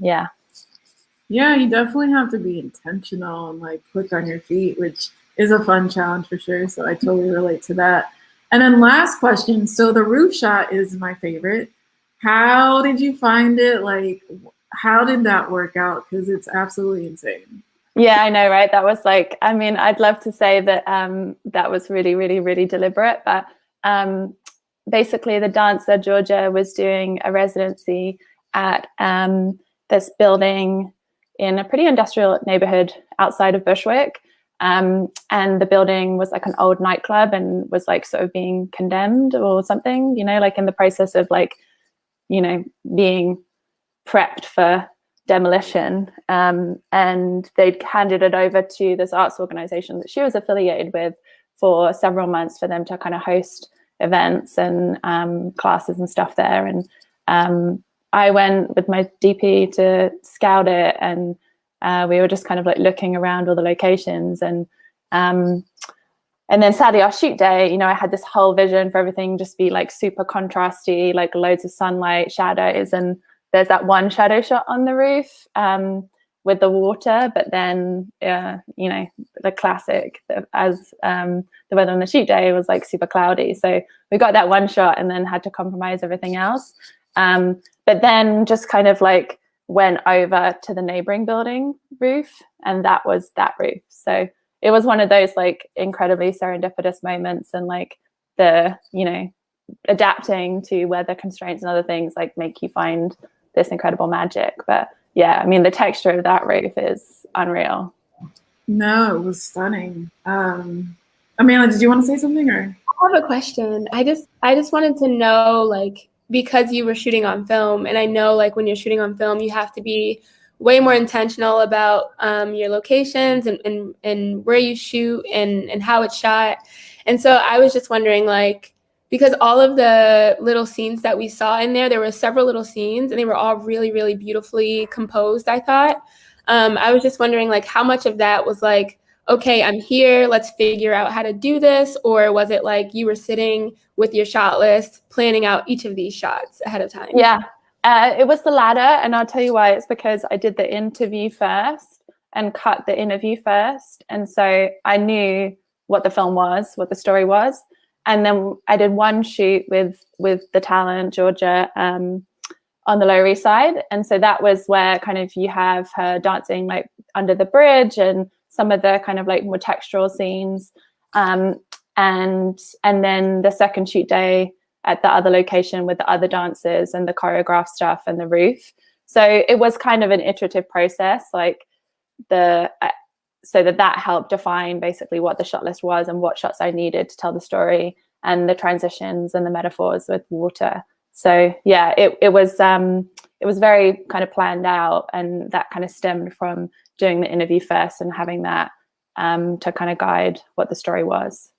yeah. Yeah, you definitely have to be intentional and like quick on your feet, which is a fun challenge for sure. So I totally relate to that. And then last question. So the roof shot is my favorite. How did you find it? Like, how did that work out? Because it's absolutely insane. Yeah, I know, right? That was like, I mean, I'd love to say that that was really, really, really deliberate. But basically the dancer, Georgia, was doing a residency at this building in a pretty industrial neighborhood outside of Bushwick. And the building was like an old nightclub and was like sort of being condemned or something, you know, like in the process of like, you know, being prepped for demolition. And they'd handed it over to this arts organization that she was affiliated with for several months for them to kind of host events and classes and stuff there. And I went with my DP to scout it, and we were just kind of like looking around all the locations, and then sadly our shoot day, you know, I had this whole vision for everything just be like super contrasty, like loads of sunlight, shadows, and there's that one shadow shot on the roof with the water, but then you know, the classic as the weather on the shoot day was like super cloudy, so we got that one shot and then had to compromise everything else, but then just kind of like went over to the neighboring building roof, and that was that roof. So it was one of those like incredibly serendipitous moments, and like the, you know, adapting to weather constraints and other things like make you find this incredible magic. But yeah, I mean, the texture of that roof is unreal. No, it was stunning. Amanda, did you want to say something, or? I have a question. I just wanted to know, like, because you were shooting on film, and I know like when you're shooting on film, you have to be way more intentional about your locations and where you shoot and how it's shot. And so I was just wondering, like, because all of the little scenes that we saw in there were several little scenes, and they were all really, really beautifully composed, I thought. I was just wondering, like, how much of that was like, okay, I'm here, let's figure out how to do this, or was it like you were sitting with your shot list, planning out each of these shots ahead of time? Yeah, it was the latter, and I'll tell you why. It's because I did the interview first and cut the interview first, and so I knew what the film was, what the story was. And then I did one shoot with the talent, Georgia, on the Lower East Side. And so that was where kind of you have her dancing like under the bridge and some of the kind of like more textural scenes. And then the second shoot day at the other location with the other dancers and the choreographed stuff and the roof. So it was kind of an iterative process, like so that helped define basically what the shot list was and what shots I needed to tell the story and the transitions and the metaphors with water. So yeah, it was very kind of planned out, and that kind of stemmed from doing the interview first and having that to kind of guide what the story was.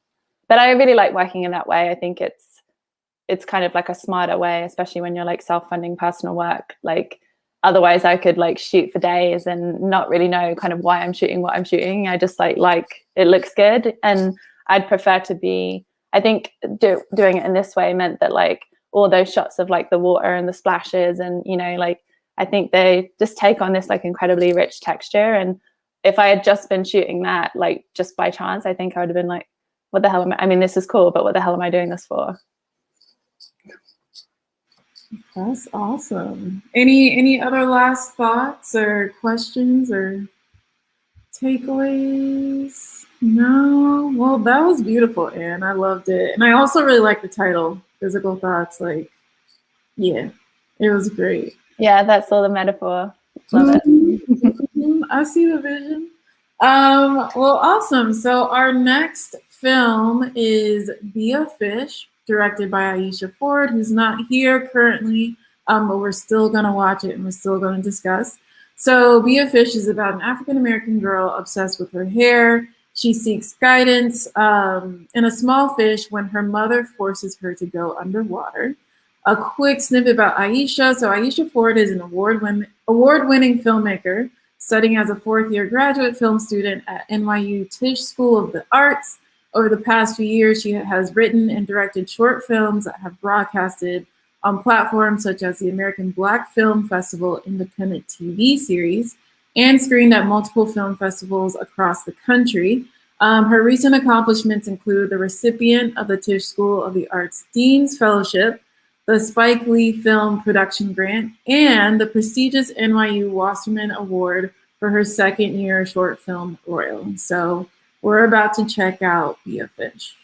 But I really like working in that way. I think it's kind of like a smarter way, especially when you're like self-funding personal work. Like otherwise I could like shoot for days and not really know kind of why I'm shooting what I'm shooting. I just like it looks good, and I'd prefer to be, I think doing it in this way meant that like all those shots of like the water and the splashes and, you know, like I think they just take on this like incredibly rich texture. And if I had just been shooting that like just by chance, I think I would have been like, what the hell am I mean, this is cool, but what the hell am I doing this for? That's awesome. Any other last thoughts or questions or takeaways? No? Well, that was beautiful, Anne. I loved it. And I also really like the title, Physical Thoughts. Like, yeah, it was great. Yeah, that's all the metaphor. Love it. I see the vision. Well, awesome. So our next film is Be a Fish, directed by Aisha Ford, who's not here currently, but we're still going to watch it and we're still going to discuss. So Be a Fish is about an African-American girl obsessed with her hair. She seeks guidance in a small fish when her mother forces her to go underwater. A quick snippet about Aisha. So Aisha Ford is an award-winning filmmaker studying as a fourth-year graduate film student at NYU Tisch School of the Arts. Over the past few years, she has written and directed short films that have broadcasted on platforms such as the American Black Film Festival Independent TV series and screened at multiple film festivals across the country. Her recent accomplishments include the recipient of the Tisch School of the Arts Dean's Fellowship, the Spike Lee Film Production Grant, and the prestigious NYU Wasserman Award for her second-year short film Royal. So we're about to check out Be a Fish.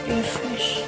You're fresh.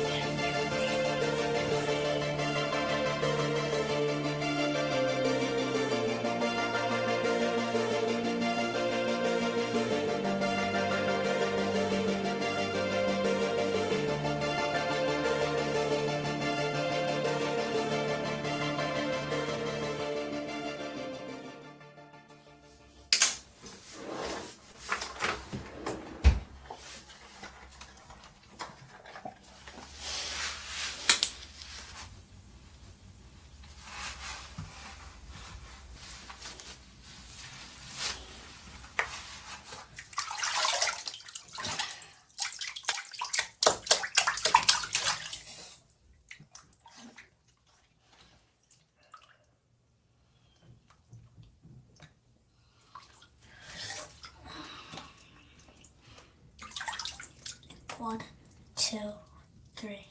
One, two, three.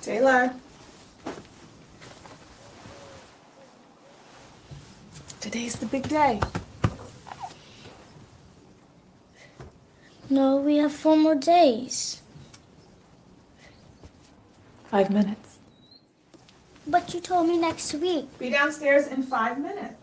Taylor. Today's the big day. No, we have 4 more days. 5 minutes. But you told me next week. Be downstairs in 5 minutes.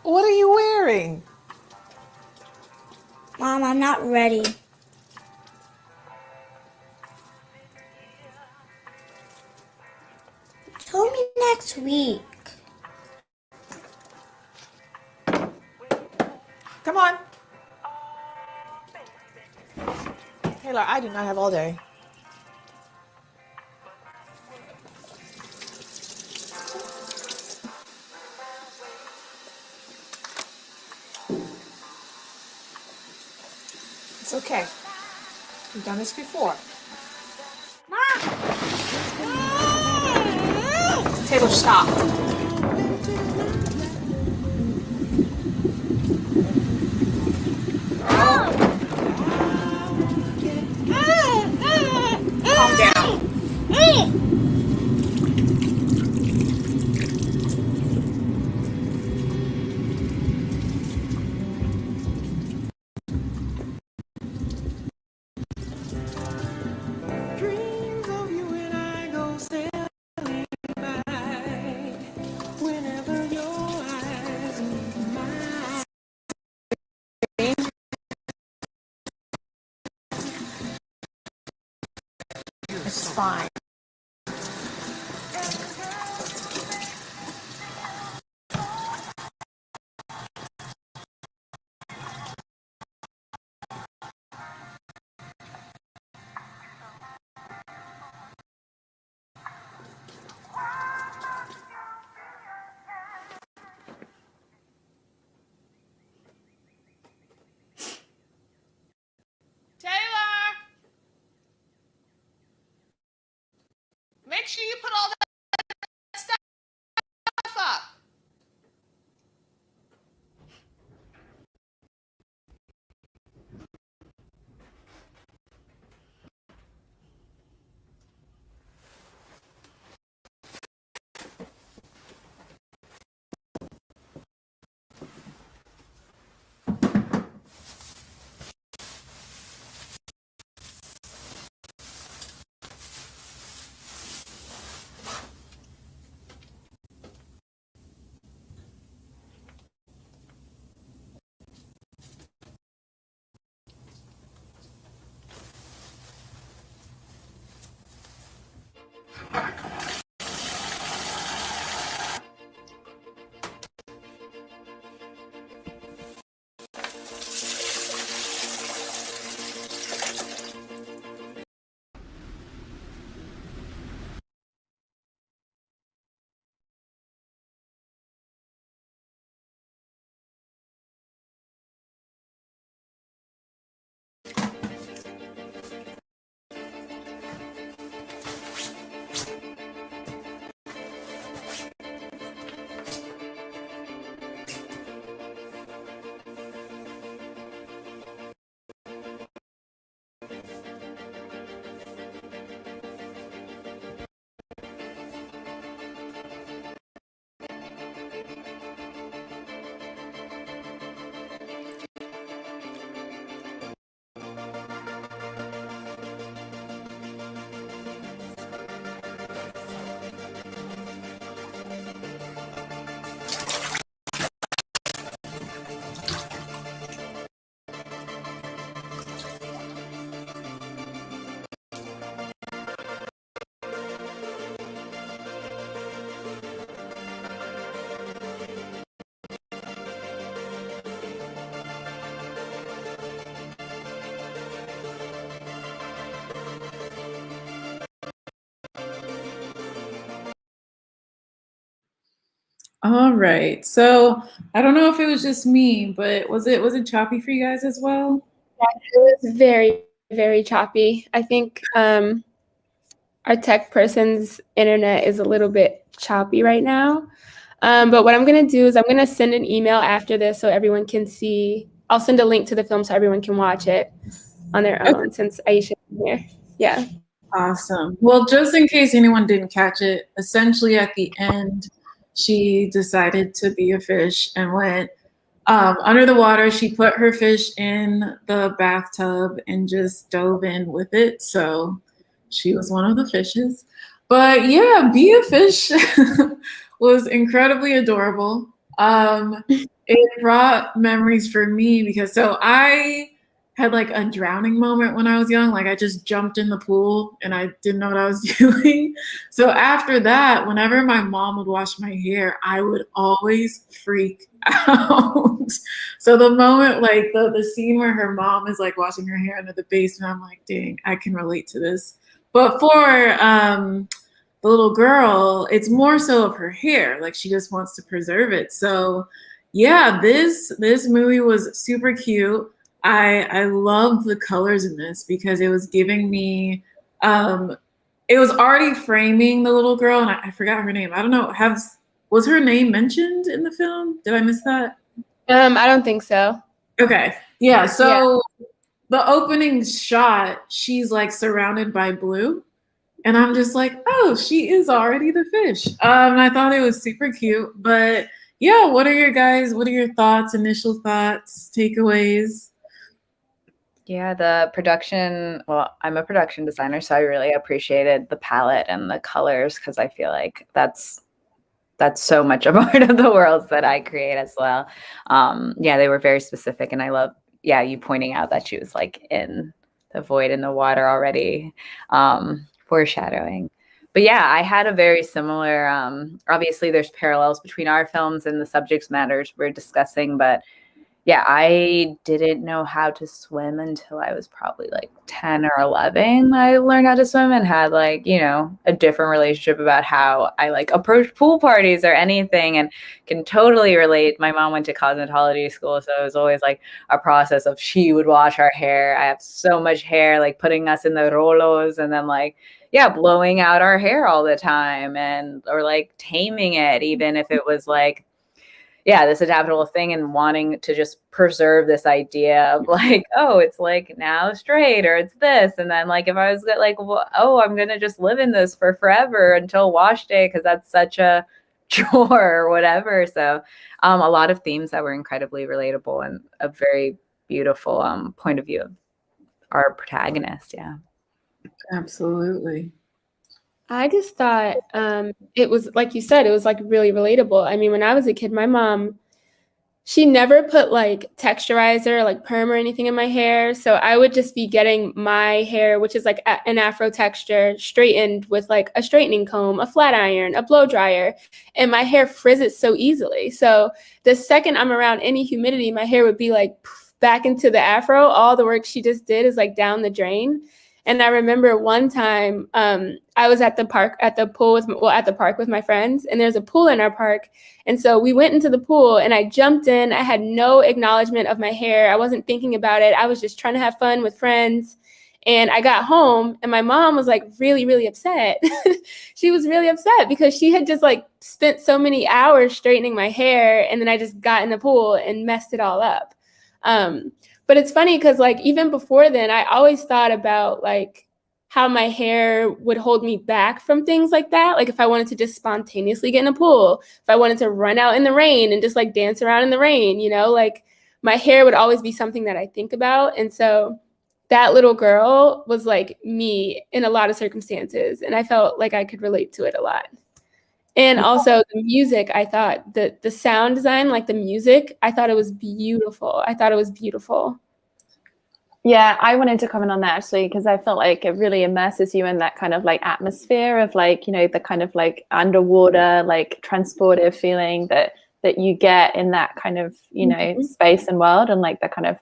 What are you wearing? Mom, I'm not ready. You told me next week. Come on. Taylor, I do not have all day. It's okay. We've done this before. Taylor, stop. Calm down. Dreams of you and I go sailing by. Whenever your eyes meet mine. It's fine. Taylor! Make sure you put all that stuff up. All right. So I don't know if it was just me, but was it choppy for you guys as well? It was very, very choppy. I think our tech person's internet is a little bit choppy right now. But what I'm going to do is I'm going to send an email after this so everyone can see. I'll send a link to the film so everyone can watch it on their own since Aisha is here. Yeah. Awesome. Well, just in case anyone didn't catch it, essentially at the end, she decided to be a fish and went under the water. She put her fish in the bathtub and just dove in with it. So she was one of the fishes. But yeah, Be a Fish was incredibly adorable. It brought memories for me because so I had like a drowning moment when I was young. Like I just jumped in the pool and I didn't know what I was doing. So after that, whenever my mom would wash my hair, I would always freak out. So the moment like the scene where her mom is like washing her hair under the basement, I'm like, dang, I can relate to this. But for the little girl, it's more so of her hair. Like she just wants to preserve it. So yeah, this movie was super cute. I loved the colors in this because it was giving me it was already framing the little girl, and I forgot her name. I don't know, was her name mentioned in the film? Did I miss that? I don't think so. Okay. Yeah, so the opening shot, she's like surrounded by blue. And I'm just like, oh, she is already the fish. I thought it was super cute. But yeah, what are your thoughts, initial thoughts, takeaways? Yeah, the production, well, I'm a production designer, so I really appreciated the palette and the colors because I feel like that's so much a part of the worlds that I create as well. Yeah, they were very specific, and I love, you pointing out that she was like in the void in the water already, foreshadowing. But yeah, I had a very similar, obviously there's parallels between our films and the subject matters we're discussing, but yeah, I didn't know how to swim until I was probably like 10 or 11. I learned how to swim and had like, a different relationship about how I like approach pool parties or anything, and can totally relate. My mom went to cosmetology school, so it was always like a process of she would wash our hair. I have so much hair, like putting us in the rolos and then like, blowing out our hair all the time or like taming it, even if it was like, this adaptable thing, and wanting to just preserve this idea of like, oh, it's like now straight or it's this. And then like, if I was like, well, oh, I'm going to just live in this for forever until wash day, because that's such a chore or whatever. So a lot of themes that were incredibly relatable and a very beautiful point of view of our protagonist. Yeah. Absolutely. I just thought it was, like you said, it was like really relatable. I mean, when I was a kid, my mom, she never put like texturizer, like perm or anything in my hair. So I would just be getting my hair, which is like an afro texture, straightened with like a straightening comb, a flat iron, a blow dryer, and my hair frizzes so easily. So the second I'm around any humidity, my hair would be like back into the afro. All the work she just did is like down the drain. And I remember one time I was at the park with my friends, and there's a pool in our park. And so we went into the pool and I jumped in. I had no acknowledgement of my hair. I wasn't thinking about it. I was just trying to have fun with friends. And I got home and my mom was like really, really upset. She was really upset because she had just like spent so many hours straightening my hair. And then I just got in the pool and messed it all up. But it's funny because like even before then, I always thought about like how my hair would hold me back from things like that. Like if I wanted to just spontaneously get in a pool, if I wanted to run out in the rain and just like dance around in the rain, like my hair would always be something that I think about. And so that little girl was like me in a lot of circumstances. And I felt like I could relate to it a lot. And also the music, I thought the sound design, like the music, I thought it was beautiful. Yeah, I wanted to comment on that actually, because I felt like it really immerses you in that kind of like atmosphere of like, the kind of like underwater, like transportive feeling that you get in that kind of, space and world, and like the kind of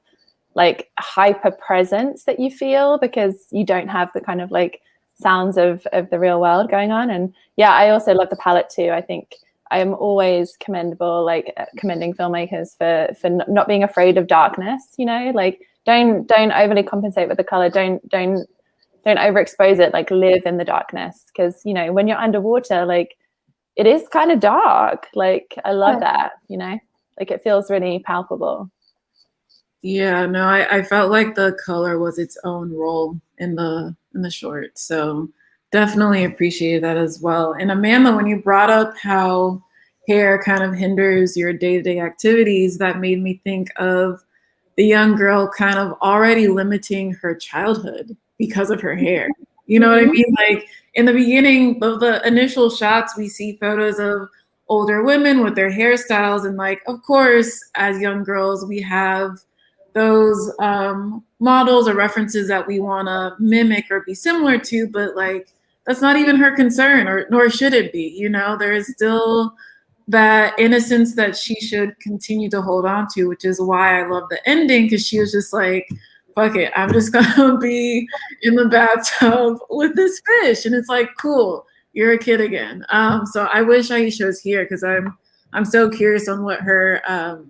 like hyper presence that you feel because you don't have the kind of like sounds of the real world going on. And yeah, I also love the palette too. I think I am always commending filmmakers for not being afraid of darkness. You know, like don't overly compensate with the color. Don't overexpose it. Like live in the darkness, because you know when you're underwater, like it is kind of dark. Like I love that. You know, like it feels really palpable. Yeah, no, I felt like the color was its own role in the short. So definitely appreciated that as well. And Amanda, when you brought up how hair kind of hinders your day-to-day activities, that made me think of the young girl kind of already limiting her childhood because of her hair. You know what I mean? Like in the beginning of the initial shots, we see photos of older women with their hairstyles. And like, of course, as young girls, we have those models or references that we want to mimic or be similar to, but like that's not even her concern, or nor should it be. You know, there is still that innocence that she should continue to hold on to, which is why I love the ending, because she was just like, fuck it, I'm just gonna be in the bathtub with this fish. And it's like, cool, you're a kid again. So I wish Aisha was here, because I'm so curious on what her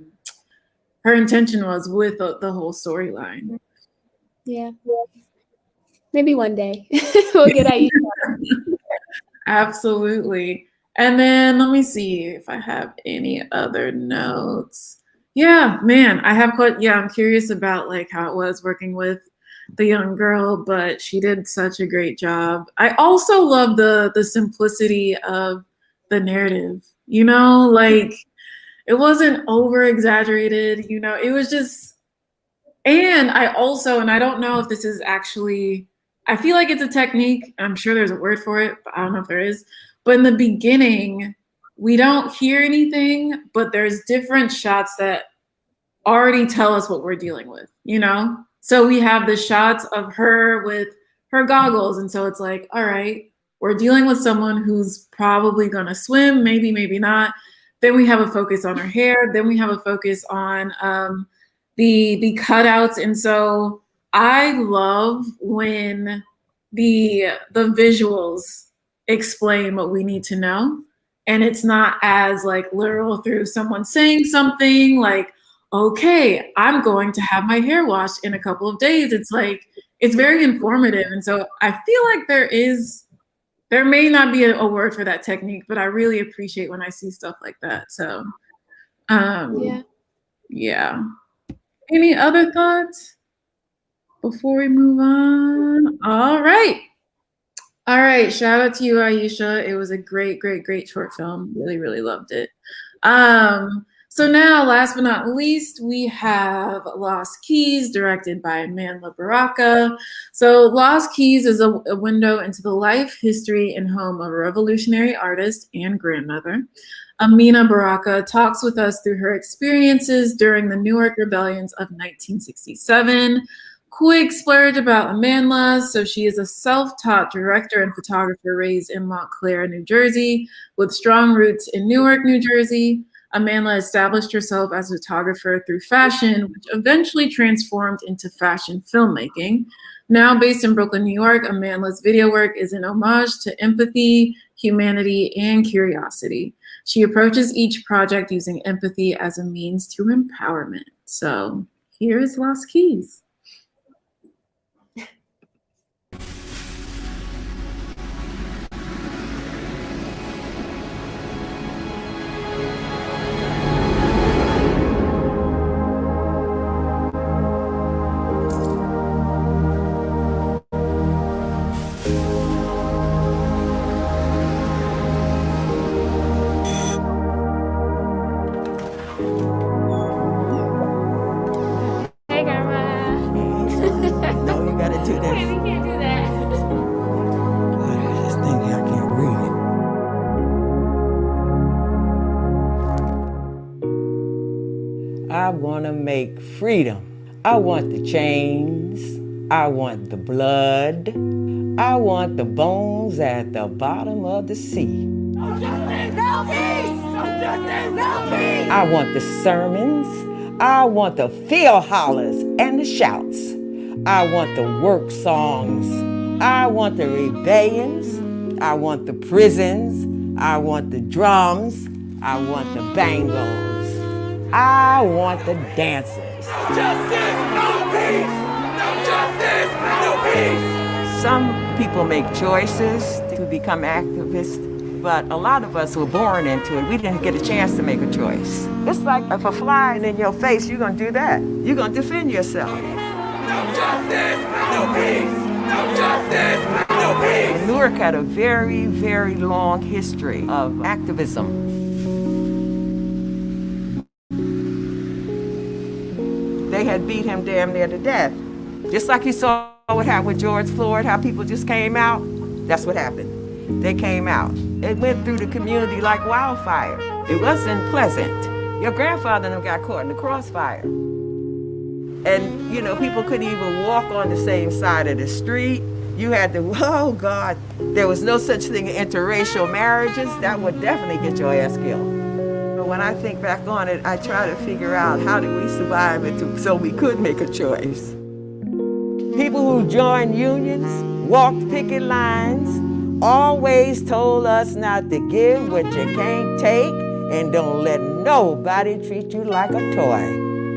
intention was with the whole storyline. Yeah. Maybe one day we'll get Aisha. Absolutely. And then let me see if I have any other notes. Yeah, man, I'm curious about like how it was working with the young girl, but she did such a great job. I also love the simplicity of the narrative, you know, like it wasn't over exaggerated, you know, it was just, and I don't know if this is actually, I feel like it's a technique. I'm sure there's a word for it, but I don't know if there is. But in the beginning, we don't hear anything, but there's different shots that already tell us what we're dealing with, you know? So we have the shots of her with her goggles. And so it's like, all right, we're dealing with someone who's probably gonna swim, maybe, maybe not. Then we have a focus on her hair. Then we have a focus on the cutouts. And so I love when the visuals explain what we need to know. And it's not as like literal through someone saying something like, okay, I'm going to have my hair washed in a couple of days. It's like, it's very informative. And so I feel like there may not be a word for that technique, but I really appreciate when I see stuff like that. So yeah. Any other thoughts before we move on? All right. Shout out to you, Aisha. It was a great, great, great short film. Really, really loved it. So now, last but not least, we have Lost Keys, directed by Amanda Baraka. So Lost Keys is a window into the life, history, and home of a revolutionary artist and grandmother. Amina Baraka talks with us through her experiences during the Newark rebellions of 1967. Quick splurge about Amanda. So she is a self-taught director and photographer raised in Montclair, New Jersey, with strong roots in Newark, New Jersey. Amanda established herself as a photographer through fashion, which eventually transformed into fashion filmmaking. Now based in Brooklyn, New York, Amanda's video work is an homage to empathy, humanity, and curiosity. She approaches each project using empathy as a means to empowerment. So here is Lost Keys. I want to make freedom. I want the chains. I want the blood. I want the bones at the bottom of the sea. No justice, no peace! No justice, no peace! I want the sermons. I want the field hollers and the shouts. I want the work songs. I want the rebellions. I want the prisons. I want the drums. I want the bangles. I want the dancers. No justice, no peace! No justice, no peace! Some people make choices to become activists, but a lot of us were born into it. We didn't get a chance to make a choice. It's like if a fly in your face, you're gonna do that. You're gonna defend yourself. No justice, no peace! No justice, no peace! Newark had a very, very long history of activism. They had beat him damn near to death. Just like you saw what happened with George Floyd, how people just came out, that's what happened. They came out. It went through the community like wildfire. It wasn't pleasant. Your grandfather and them got caught in the crossfire. And, you know, people couldn't even walk on the same side of the street. You had to, oh God, there was no such thing as interracial marriages. That would definitely get your ass killed. But when I think back on it, I try to figure out how did we survive it so we could make a choice. People who joined unions, walked picket lines, always told us not to give what you can't take and don't let nobody treat you like a toy.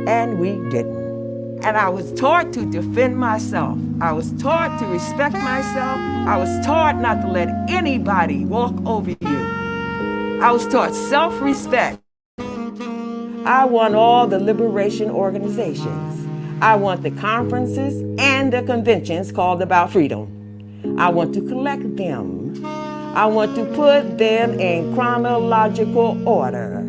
And we didn't. And I was taught to defend myself. I was taught to respect myself. I was taught not to let anybody walk over you. I was taught self-respect. I want all the liberation organizations. I want the conferences and the conventions called About Freedom. I want to collect them. I want to put them in chronological order.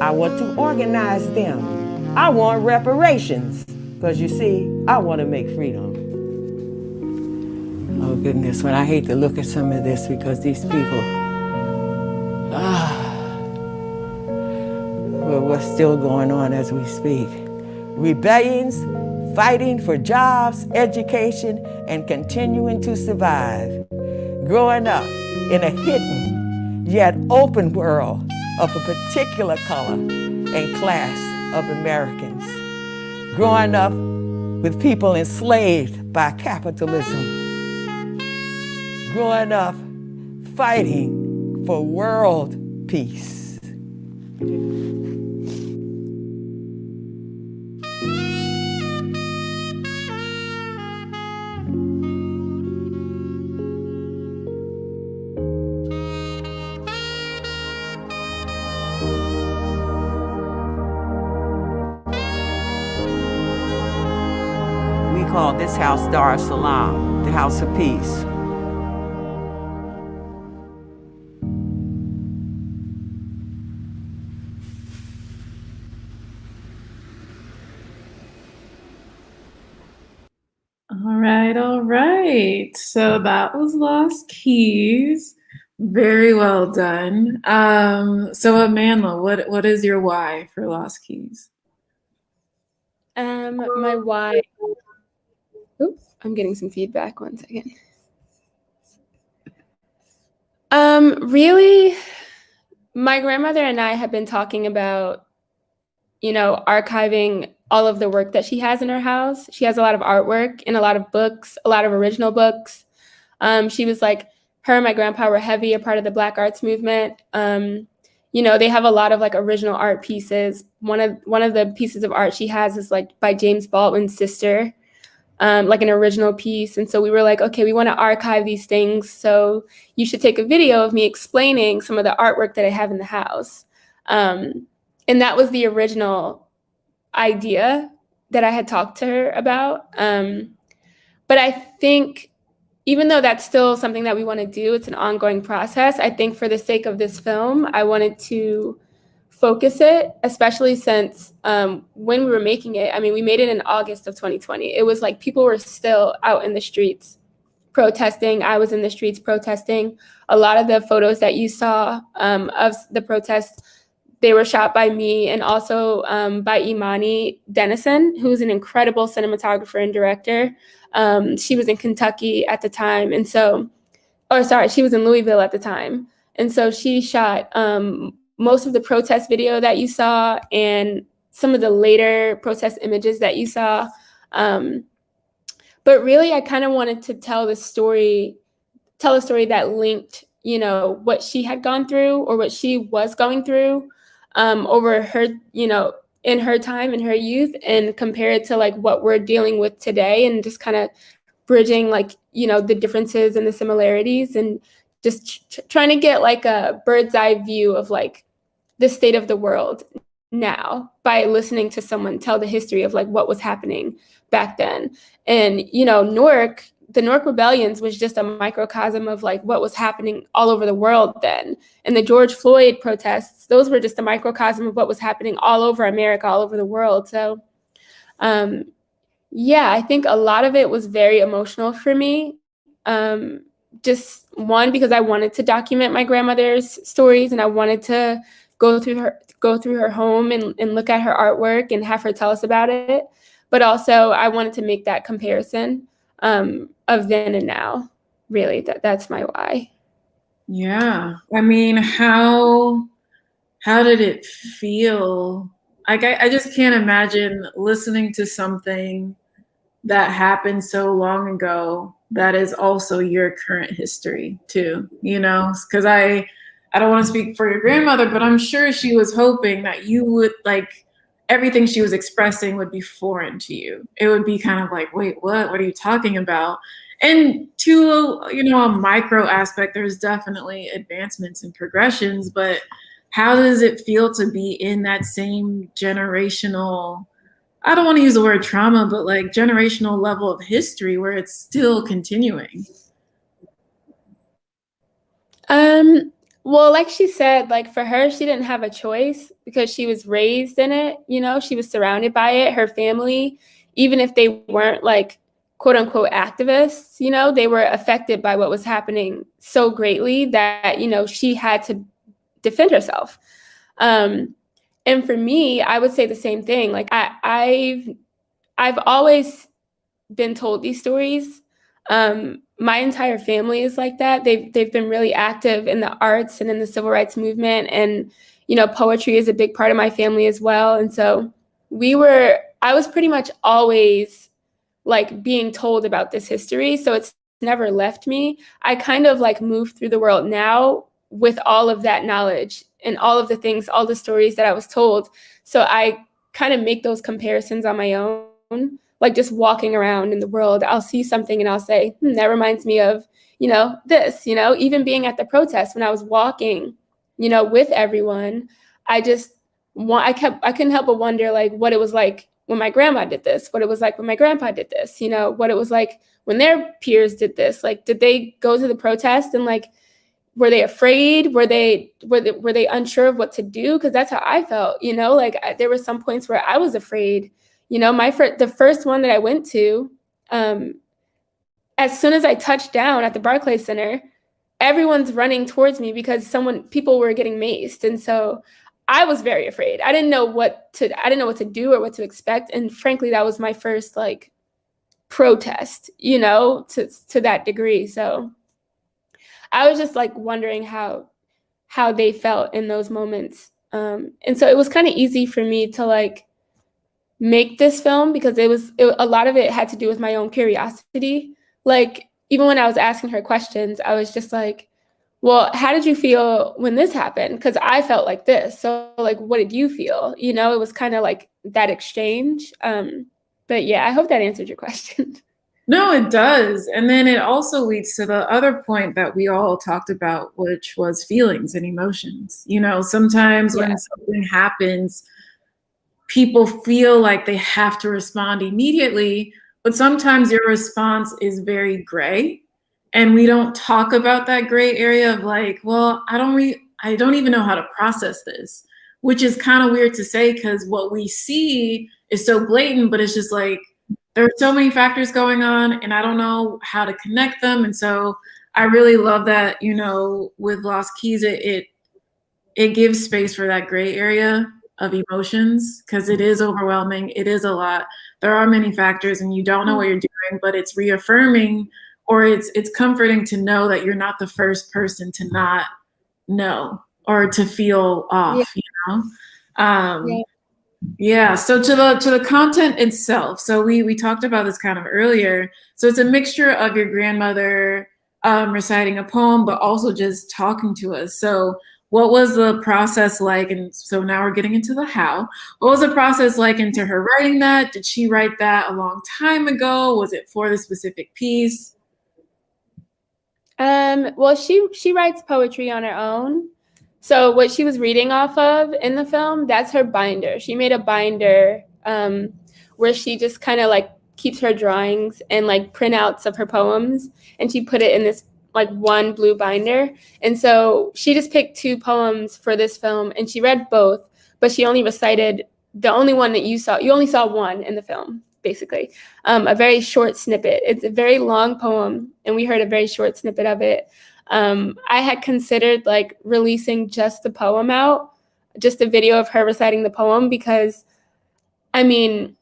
I want to organize them. I want reparations. Because you see, I want to make freedom. Oh goodness, when I hate to look at some of this because these people, well, what's still going on as we speak? Rebellions, fighting for jobs, education, and continuing to survive. Growing up in a hidden yet open world of a particular color and class of Americans. Growing up with people enslaved by capitalism. Growing up fighting for world peace. Call this house Dar es Salaam, the house of peace. All right. So that was Lost Keys. Very well done. So Amanda, what is your why for Lost Keys? My why. Oops, I'm getting some feedback. 1 second. Really, my grandmother and I have been talking about, you know, archiving all of the work that she has in her house. She has a lot of artwork and a lot of books, a lot of original books. She was like, her and my grandpa were heavy a part of the Black arts movement. You know, they have a lot of like original art pieces. One of the pieces of art she has is like by James Baldwin's sister. Like an original piece. And so we were like, okay, we want to archive these things. So you should take a video of me explaining some of the artwork that I have in the house. And that was the original idea that I had talked to her about. But I think even though that's still something that we want to do, it's an ongoing process. I think for the sake of this film, I wanted to focus it, especially since when we were making it, I mean, we made it in August of 2020. It was like people were still out in the streets protesting. I was in the streets protesting. A lot of the photos that you saw of the protests, they were shot by me and also by Imani Dennison, who's an incredible cinematographer and director. She was in Kentucky at the time. And so, she was in Louisville at the time. And so she shot most of the protest video that you saw and some of the later protest images that you saw. But really, I kind of wanted to tell a story that linked, you know, what she had gone through or what she was going through over her, you know, in her time, in her youth, and compare it to like what we're dealing with today, and just kind of bridging like, you know, the differences and the similarities, and just trying to get like a bird's eye view of like the state of the world now by listening to someone tell the history of like what was happening back then. And, you know, the Newark rebellions was just a microcosm of like what was happening all over the world then. And the George Floyd protests, those were just a microcosm of what was happening all over America, all over the world. So, yeah, I think a lot of it was very emotional for me. Just one, because I wanted to document my grandmother's stories, and I wanted to go through her home and look at her artwork and have her tell us about it. But also I wanted to make that comparison of then and now. Really, that's my why. Yeah. I mean, how did it feel? Like, I just can't imagine listening to something that happened so long ago that is also your current history too, you know? Because I don't want to speak for your grandmother, but I'm sure she was hoping that you would, like, everything she was expressing would be foreign to you. It would be kind of like, wait, what are you talking about? And to, you know, a micro aspect, there's definitely advancements and progressions, but how does it feel to be in that same generational, I don't want to use the word trauma, but like generational level of history where it's still continuing? Well, like she said, like for her, she didn't have a choice because she was raised in it, you know, she was surrounded by it. Her family, even if they weren't like quote unquote activists, you know, they were affected by what was happening so greatly that, you know, she had to defend herself. And for me, I would say the same thing. Like I've always been told these stories. My entire family is like that. They've been really active in the arts and in the civil rights movement, and you know, poetry is a big part of my family as well. And so I was pretty much always like being told about this history, so it's never left me. I kind of like move through the world now with all of that knowledge and all of the things, all the stories that I was told. So I kind of make those comparisons on my own. Like just walking around in the world, I'll see something and I'll say, that reminds me of, you know, this, you know, even being at the protest when I was walking, you know, with everyone, I couldn't help but wonder like what it was like when my grandma did this, what it was like when my grandpa did this, you know, what it was like when their peers did this. Like, did they go to the protest and like, were they afraid? Were they unsure of what to do? Because that's how I felt, you know, like there were some points where I was afraid. You know, the first one that I went to, as soon as I touched down at the Barclays Center, everyone's running towards me because people were getting maced. And so I was very afraid. I didn't know what to do or what to expect. And frankly, that was my first like protest, you know, to that degree. So I was just like wondering how they felt in those moments. And so it was kind of easy for me to like make this film because a lot of it had to do with my own curiosity. Like even when I was asking her questions, I was just like, well, how did you feel when this happened? Because I felt like this. So like, what did you feel? You know, it was kind of like that exchange. But yeah, I hope that answered your question. No, it does. And then it also leads to the other point that we all talked about, which was feelings and emotions. You know, sometimes when something happens, people feel like they have to respond immediately, but sometimes your response is very gray. And we don't talk about that gray area of like, well, I don't even know how to process this, which is kind of weird to say because what we see is so blatant, but it's just like, there are so many factors going on and I don't know how to connect them. And so I really love that, you know, with Lost Keys, it gives space for that gray area of emotions because it is overwhelming. It is a lot. There are many factors and you don't know what you're doing, but it's reaffirming or it's comforting to know that you're not the first person to not know or to feel off, you know? Yeah. So to the content itself. So we talked about this kind of earlier. So it's a mixture of your grandmother reciting a poem, but also just talking to us. So what was the process like? And so now we're getting into the how. What was the process like into her writing that? Did she write that a long time ago? Was it for the specific piece? Well, she writes poetry on her own. So what she was reading off of in the film, that's her binder. She made a binder where she just kind of like keeps her drawings and like printouts of her poems, and she put it in this like one blue binder. And so she just picked 2 poems for this film, and she read both, but she only recited the only one that you saw. You only saw one in the film, basically. A very short snippet. It's a very long poem, and we heard a very short snippet of it. I had considered like releasing just the poem out, just a video of her reciting the poem, because I mean,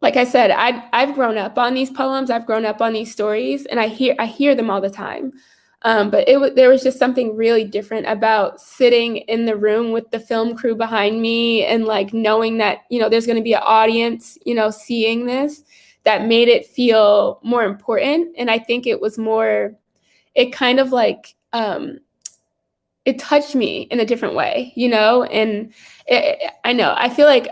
like I said, I've grown up on these poems, I've grown up on these stories, and I hear them all the time. But there was just something really different about sitting in the room with the film crew behind me and like knowing that, you know, there's going to be an audience, you know, seeing this, that made it feel more important. And I think it was more, it kind of like, it touched me in a different way, you know? And I know, I feel like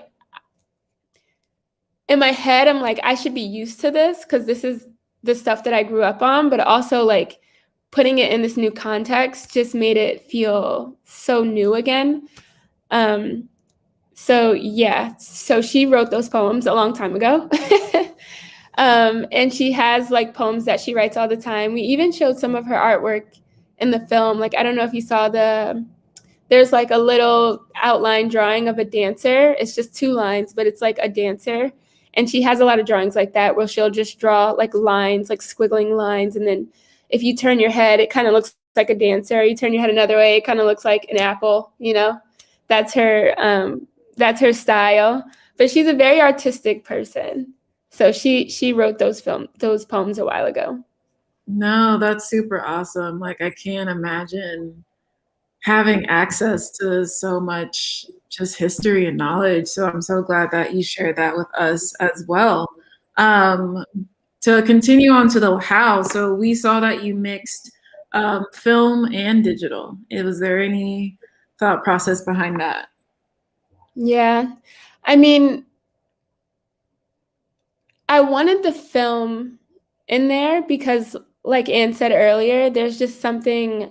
in my head, I'm like, I should be used to this because this is the stuff that I grew up on, but also like putting it in this new context just made it feel so new again. So yeah, so she wrote those poems a long time ago. And she has like poems that she writes all the time. We even showed some of her artwork in the film. Like, I don't know if you saw there's like a little outline drawing of a dancer. It's just 2 lines, but it's like a dancer. And she has a lot of drawings like that where she'll just draw like lines, like squiggling lines. And then if you turn your head, it kind of looks like a dancer. You turn your head another way, it kind of looks like an apple, you know? That's her style. But she's a very artistic person. So she wrote those poems a while ago. No, that's super awesome. Like, I can't imagine having access to so much just history and knowledge. So I'm so glad that you shared that with us as well. To continue on to the how, so we saw that you mixed film and digital. Was there any thought process behind that? Yeah, I mean, I wanted the film in there because, like Anne said earlier, there's just something,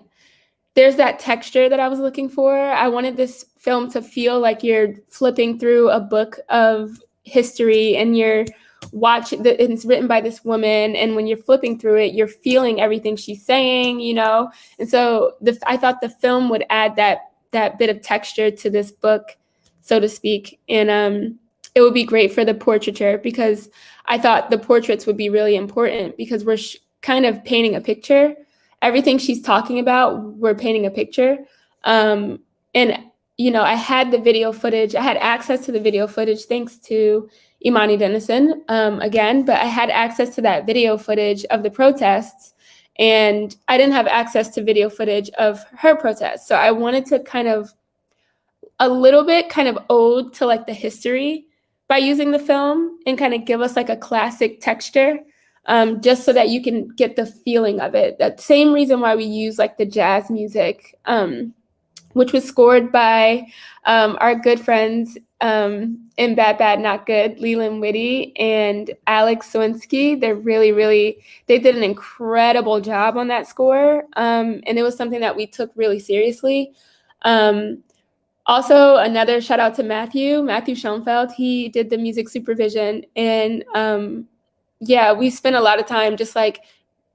there's that texture that I was looking for. I wanted this film to feel like you're flipping through a book of history and you're watching, it's written by this woman, and when you're flipping through it, you're feeling everything she's saying, you know? And so I thought the film would add that bit of texture to this book, so to speak. And it would be great for the portraiture because I thought the portraits would be really important because we're kind of painting a picture. Everything she's talking about, we're painting a picture. And, you know, I had the video footage. I had access to the video footage thanks to Imani Dennison again, but I had access to that video footage of the protests, and I didn't have access to video footage of her protests. So I wanted to kind of a little bit kind of ode to like the history by using the film and kind of give us like a classic texture, just so that you can get the feeling of it. That same reason why we use like the jazz music, which was scored by our good friends in Bad Bad Not Good, Leland Whitty and Alex Swinsky. They did an incredible job on that score. And it was something that we took really seriously. Also, another shout out to Matthew Schoenfeld. He did the music supervision. And yeah, we spent a lot of time just like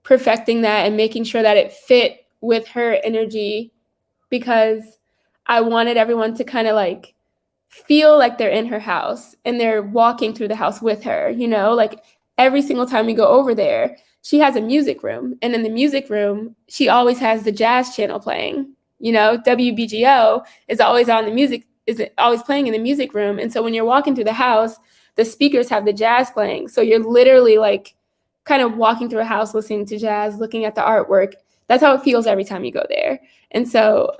perfecting that and making sure that it fit with her energy, because I wanted everyone to kind of like feel like they're in her house and they're walking through the house with her, you know, like every single time we go over there, she has a music room. And in the music room, she always has the jazz channel playing, you know, WBGO is always on the music, is always playing in the music room. And so when you're walking through the house, the speakers have the jazz playing. So you're literally like kind of walking through a house, listening to jazz, looking at the artwork. That's how it feels every time you go there. And so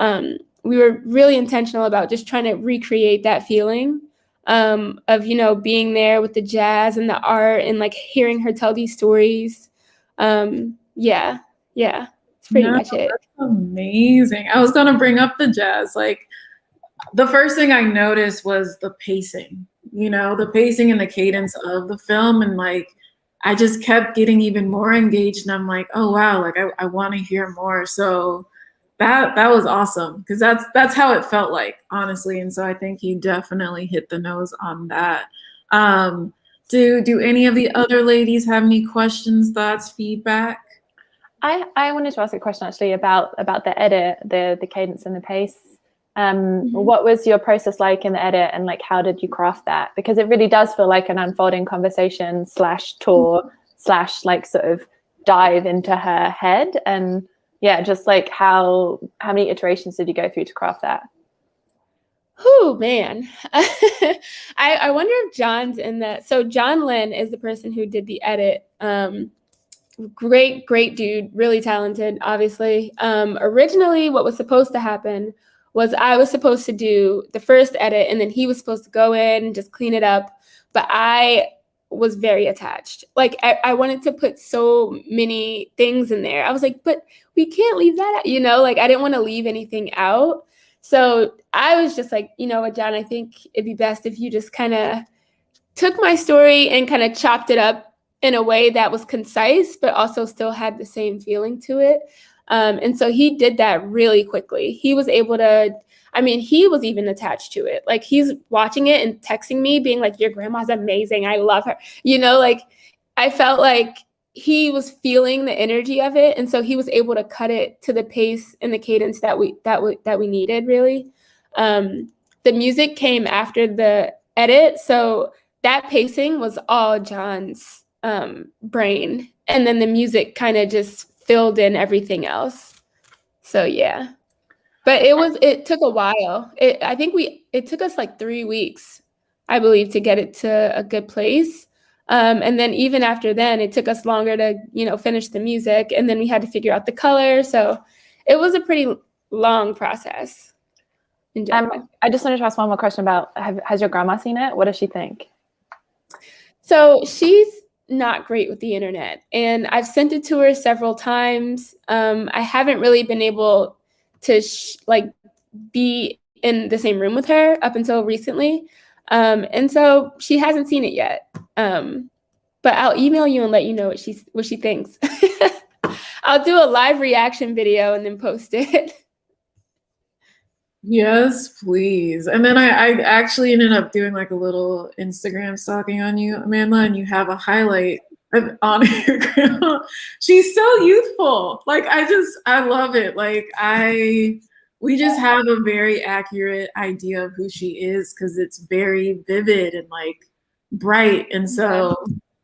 we were really intentional about just trying to recreate that feeling of, you know, being there with the jazz and the art and like hearing her tell these stories. Yeah, it's That's pretty No, much it. that's amazing. I was gonna bring up the jazz. Like the first thing I noticed was the pacing, the pacing and the cadence of the film. And like, I just kept getting even more engaged and I'm like, oh wow, like I want to hear more. So that was awesome because that's how it felt like, honestly. And so I think you definitely hit the nose on that. Do any of the other ladies have any questions, thoughts, feedback? I wanted to ask a question actually about the edit, the cadence and the pace. What was your process like in the edit, and like how did you craft that? Because it really does feel like an unfolding conversation / tour / like sort of dive into her head. And yeah, just like how many iterations did you go through to craft that? Oh man. I wonder if John's in that. So John Lynn is the person who did the edit. Great dude, really talented, obviously. Originally what was supposed to happen was I was supposed to do the first edit and then he was supposed to go in and just clean it up. But I was very attached. Like I wanted to put so many things in there. I was like, but we can't leave that out, like I didn't want to leave anything out. So I was just like, you know what, John, I think it'd be best if you just kind of took my story and kind of chopped it up in a way that was concise, but also still had the same feeling to it. And so he did that really quickly. He was able to, he was even attached to it. Like he's watching it and texting me being like, your grandma's amazing. I love her. Like I felt like he was feeling the energy of it. And so he was able to cut it to the pace and the cadence that we needed really. The music came after the edit. So that pacing was all John's brain. And then the music kind of just filled in everything else. So yeah. But it took a while. It took us like 3 weeks, I believe, to get it to a good place. And then even after then, it took us longer to, finish the music. And then we had to figure out the color. So it was a pretty long process. I just wanted to ask one more question about, has your grandma seen it? What does she think? So she's not great with the internet. And I've sent it to her several times. I haven't really been able to be in the same room with her up until recently. And so she hasn't seen it yet. But I'll email you and let you know what she thinks. I'll do a live reaction video and then post it. Yes, please. And then I actually ended up doing like a little Instagram stalking on you, Amanda, and you have a highlight on your grandma. She's so youthful. Like I love it. Like we just have a very accurate idea of who she is because it's very vivid and like bright. And so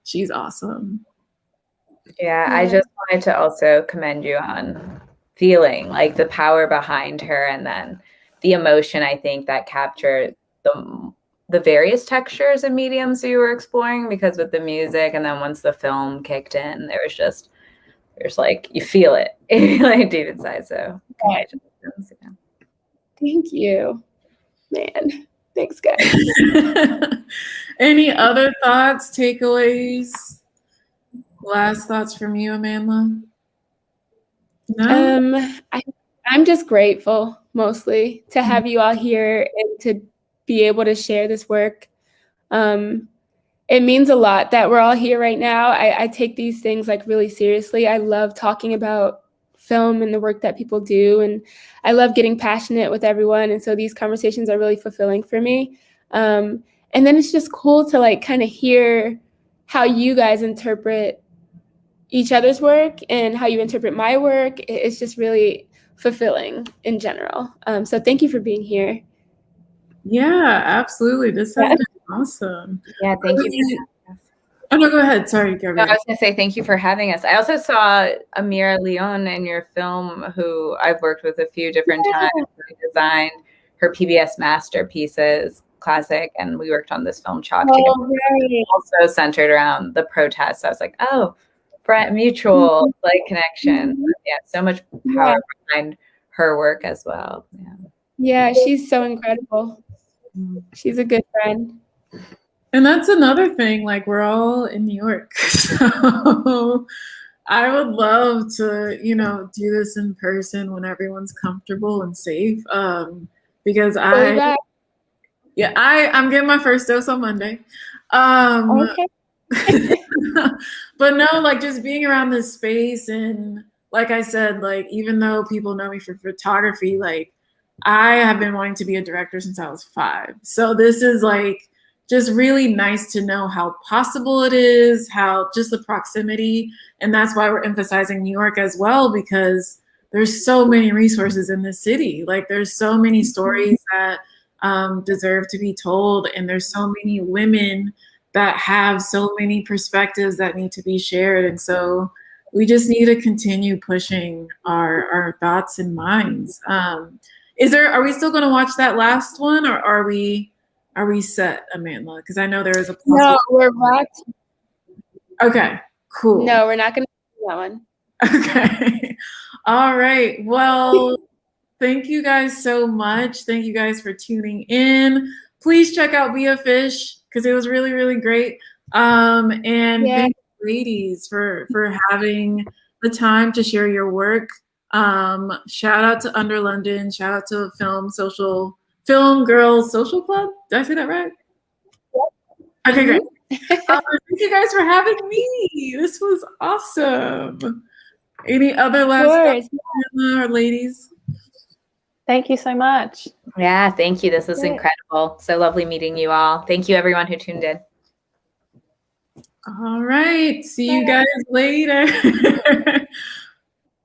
she's awesome. Yeah, I just wanted to also commend you on feeling like the power behind her and then the emotion, I think, that captured the various textures and mediums you were exploring, because with the music and then once the film kicked in, there's like, you feel it like deep inside. So congratulations. Yeah. Thank you, man. Thanks, guys. Any other thoughts, takeaways, last thoughts from you, Amanda? No? I'm just grateful mostly to have you all here and to be able to share this work. It means a lot that we're all here right now. I take these things like really seriously. I love talking about film and the work that people do, and I love getting passionate with everyone. And so these conversations are really fulfilling for me. And then it's just cool to like kind of hear how you guys interpret each other's work and how you interpret my work. It's just really fulfilling in general. So thank you for being here. Yeah, absolutely. This has been awesome. Yeah, thank you. Oh, no, go ahead. Sorry, Gabrielle. No, I was going to say thank you for having us. I also saw Amira Leon in your film, who I've worked with a few different times. We designed her PBS masterpieces, classic, and we worked on this film Chalk together. Right. Also centered around the protests. I was like, oh, mutual like connection. Yeah, so much power behind her work as well. Yeah, she's so incredible. She's a good friend. And that's another thing, like we're all in New York. So I would love to, do this in person when everyone's comfortable and safe. Because Way back. I'm getting my first dose on Monday. Okay. But no, like just being around this space, and like I said, like even though people know me for photography, like I have been wanting to be a director since I was 5. So this is like just really nice to know how possible it is, how just the proximity. And that's why we're emphasizing New York as well, because there's so many resources in this city. Like there's so many stories that deserve to be told. And there's so many women that have so many perspectives that need to be shared. And so we just need to continue pushing our thoughts and minds. Are we still going to watch that last one, or are we set, Amanda? Because I know there is a No, we're back. Okay, cool. No, we're not going to do that one. Okay. All right. Well, thank you guys so much. Thank you guys for tuning in. Please check out Be a Fish because it was really, really great. And thank you, ladies, for having the time to share your work. Shout out to Under London. Shout out to Film Girls Social Club. Did I say that right? Yep. Okay, great. Thank you guys for having me. This was awesome. Any other last thoughts, or ladies? Thank you so much. Yeah, thank you. This was incredible. So lovely meeting you all. Thank you, everyone who tuned in. All right. See you guys later.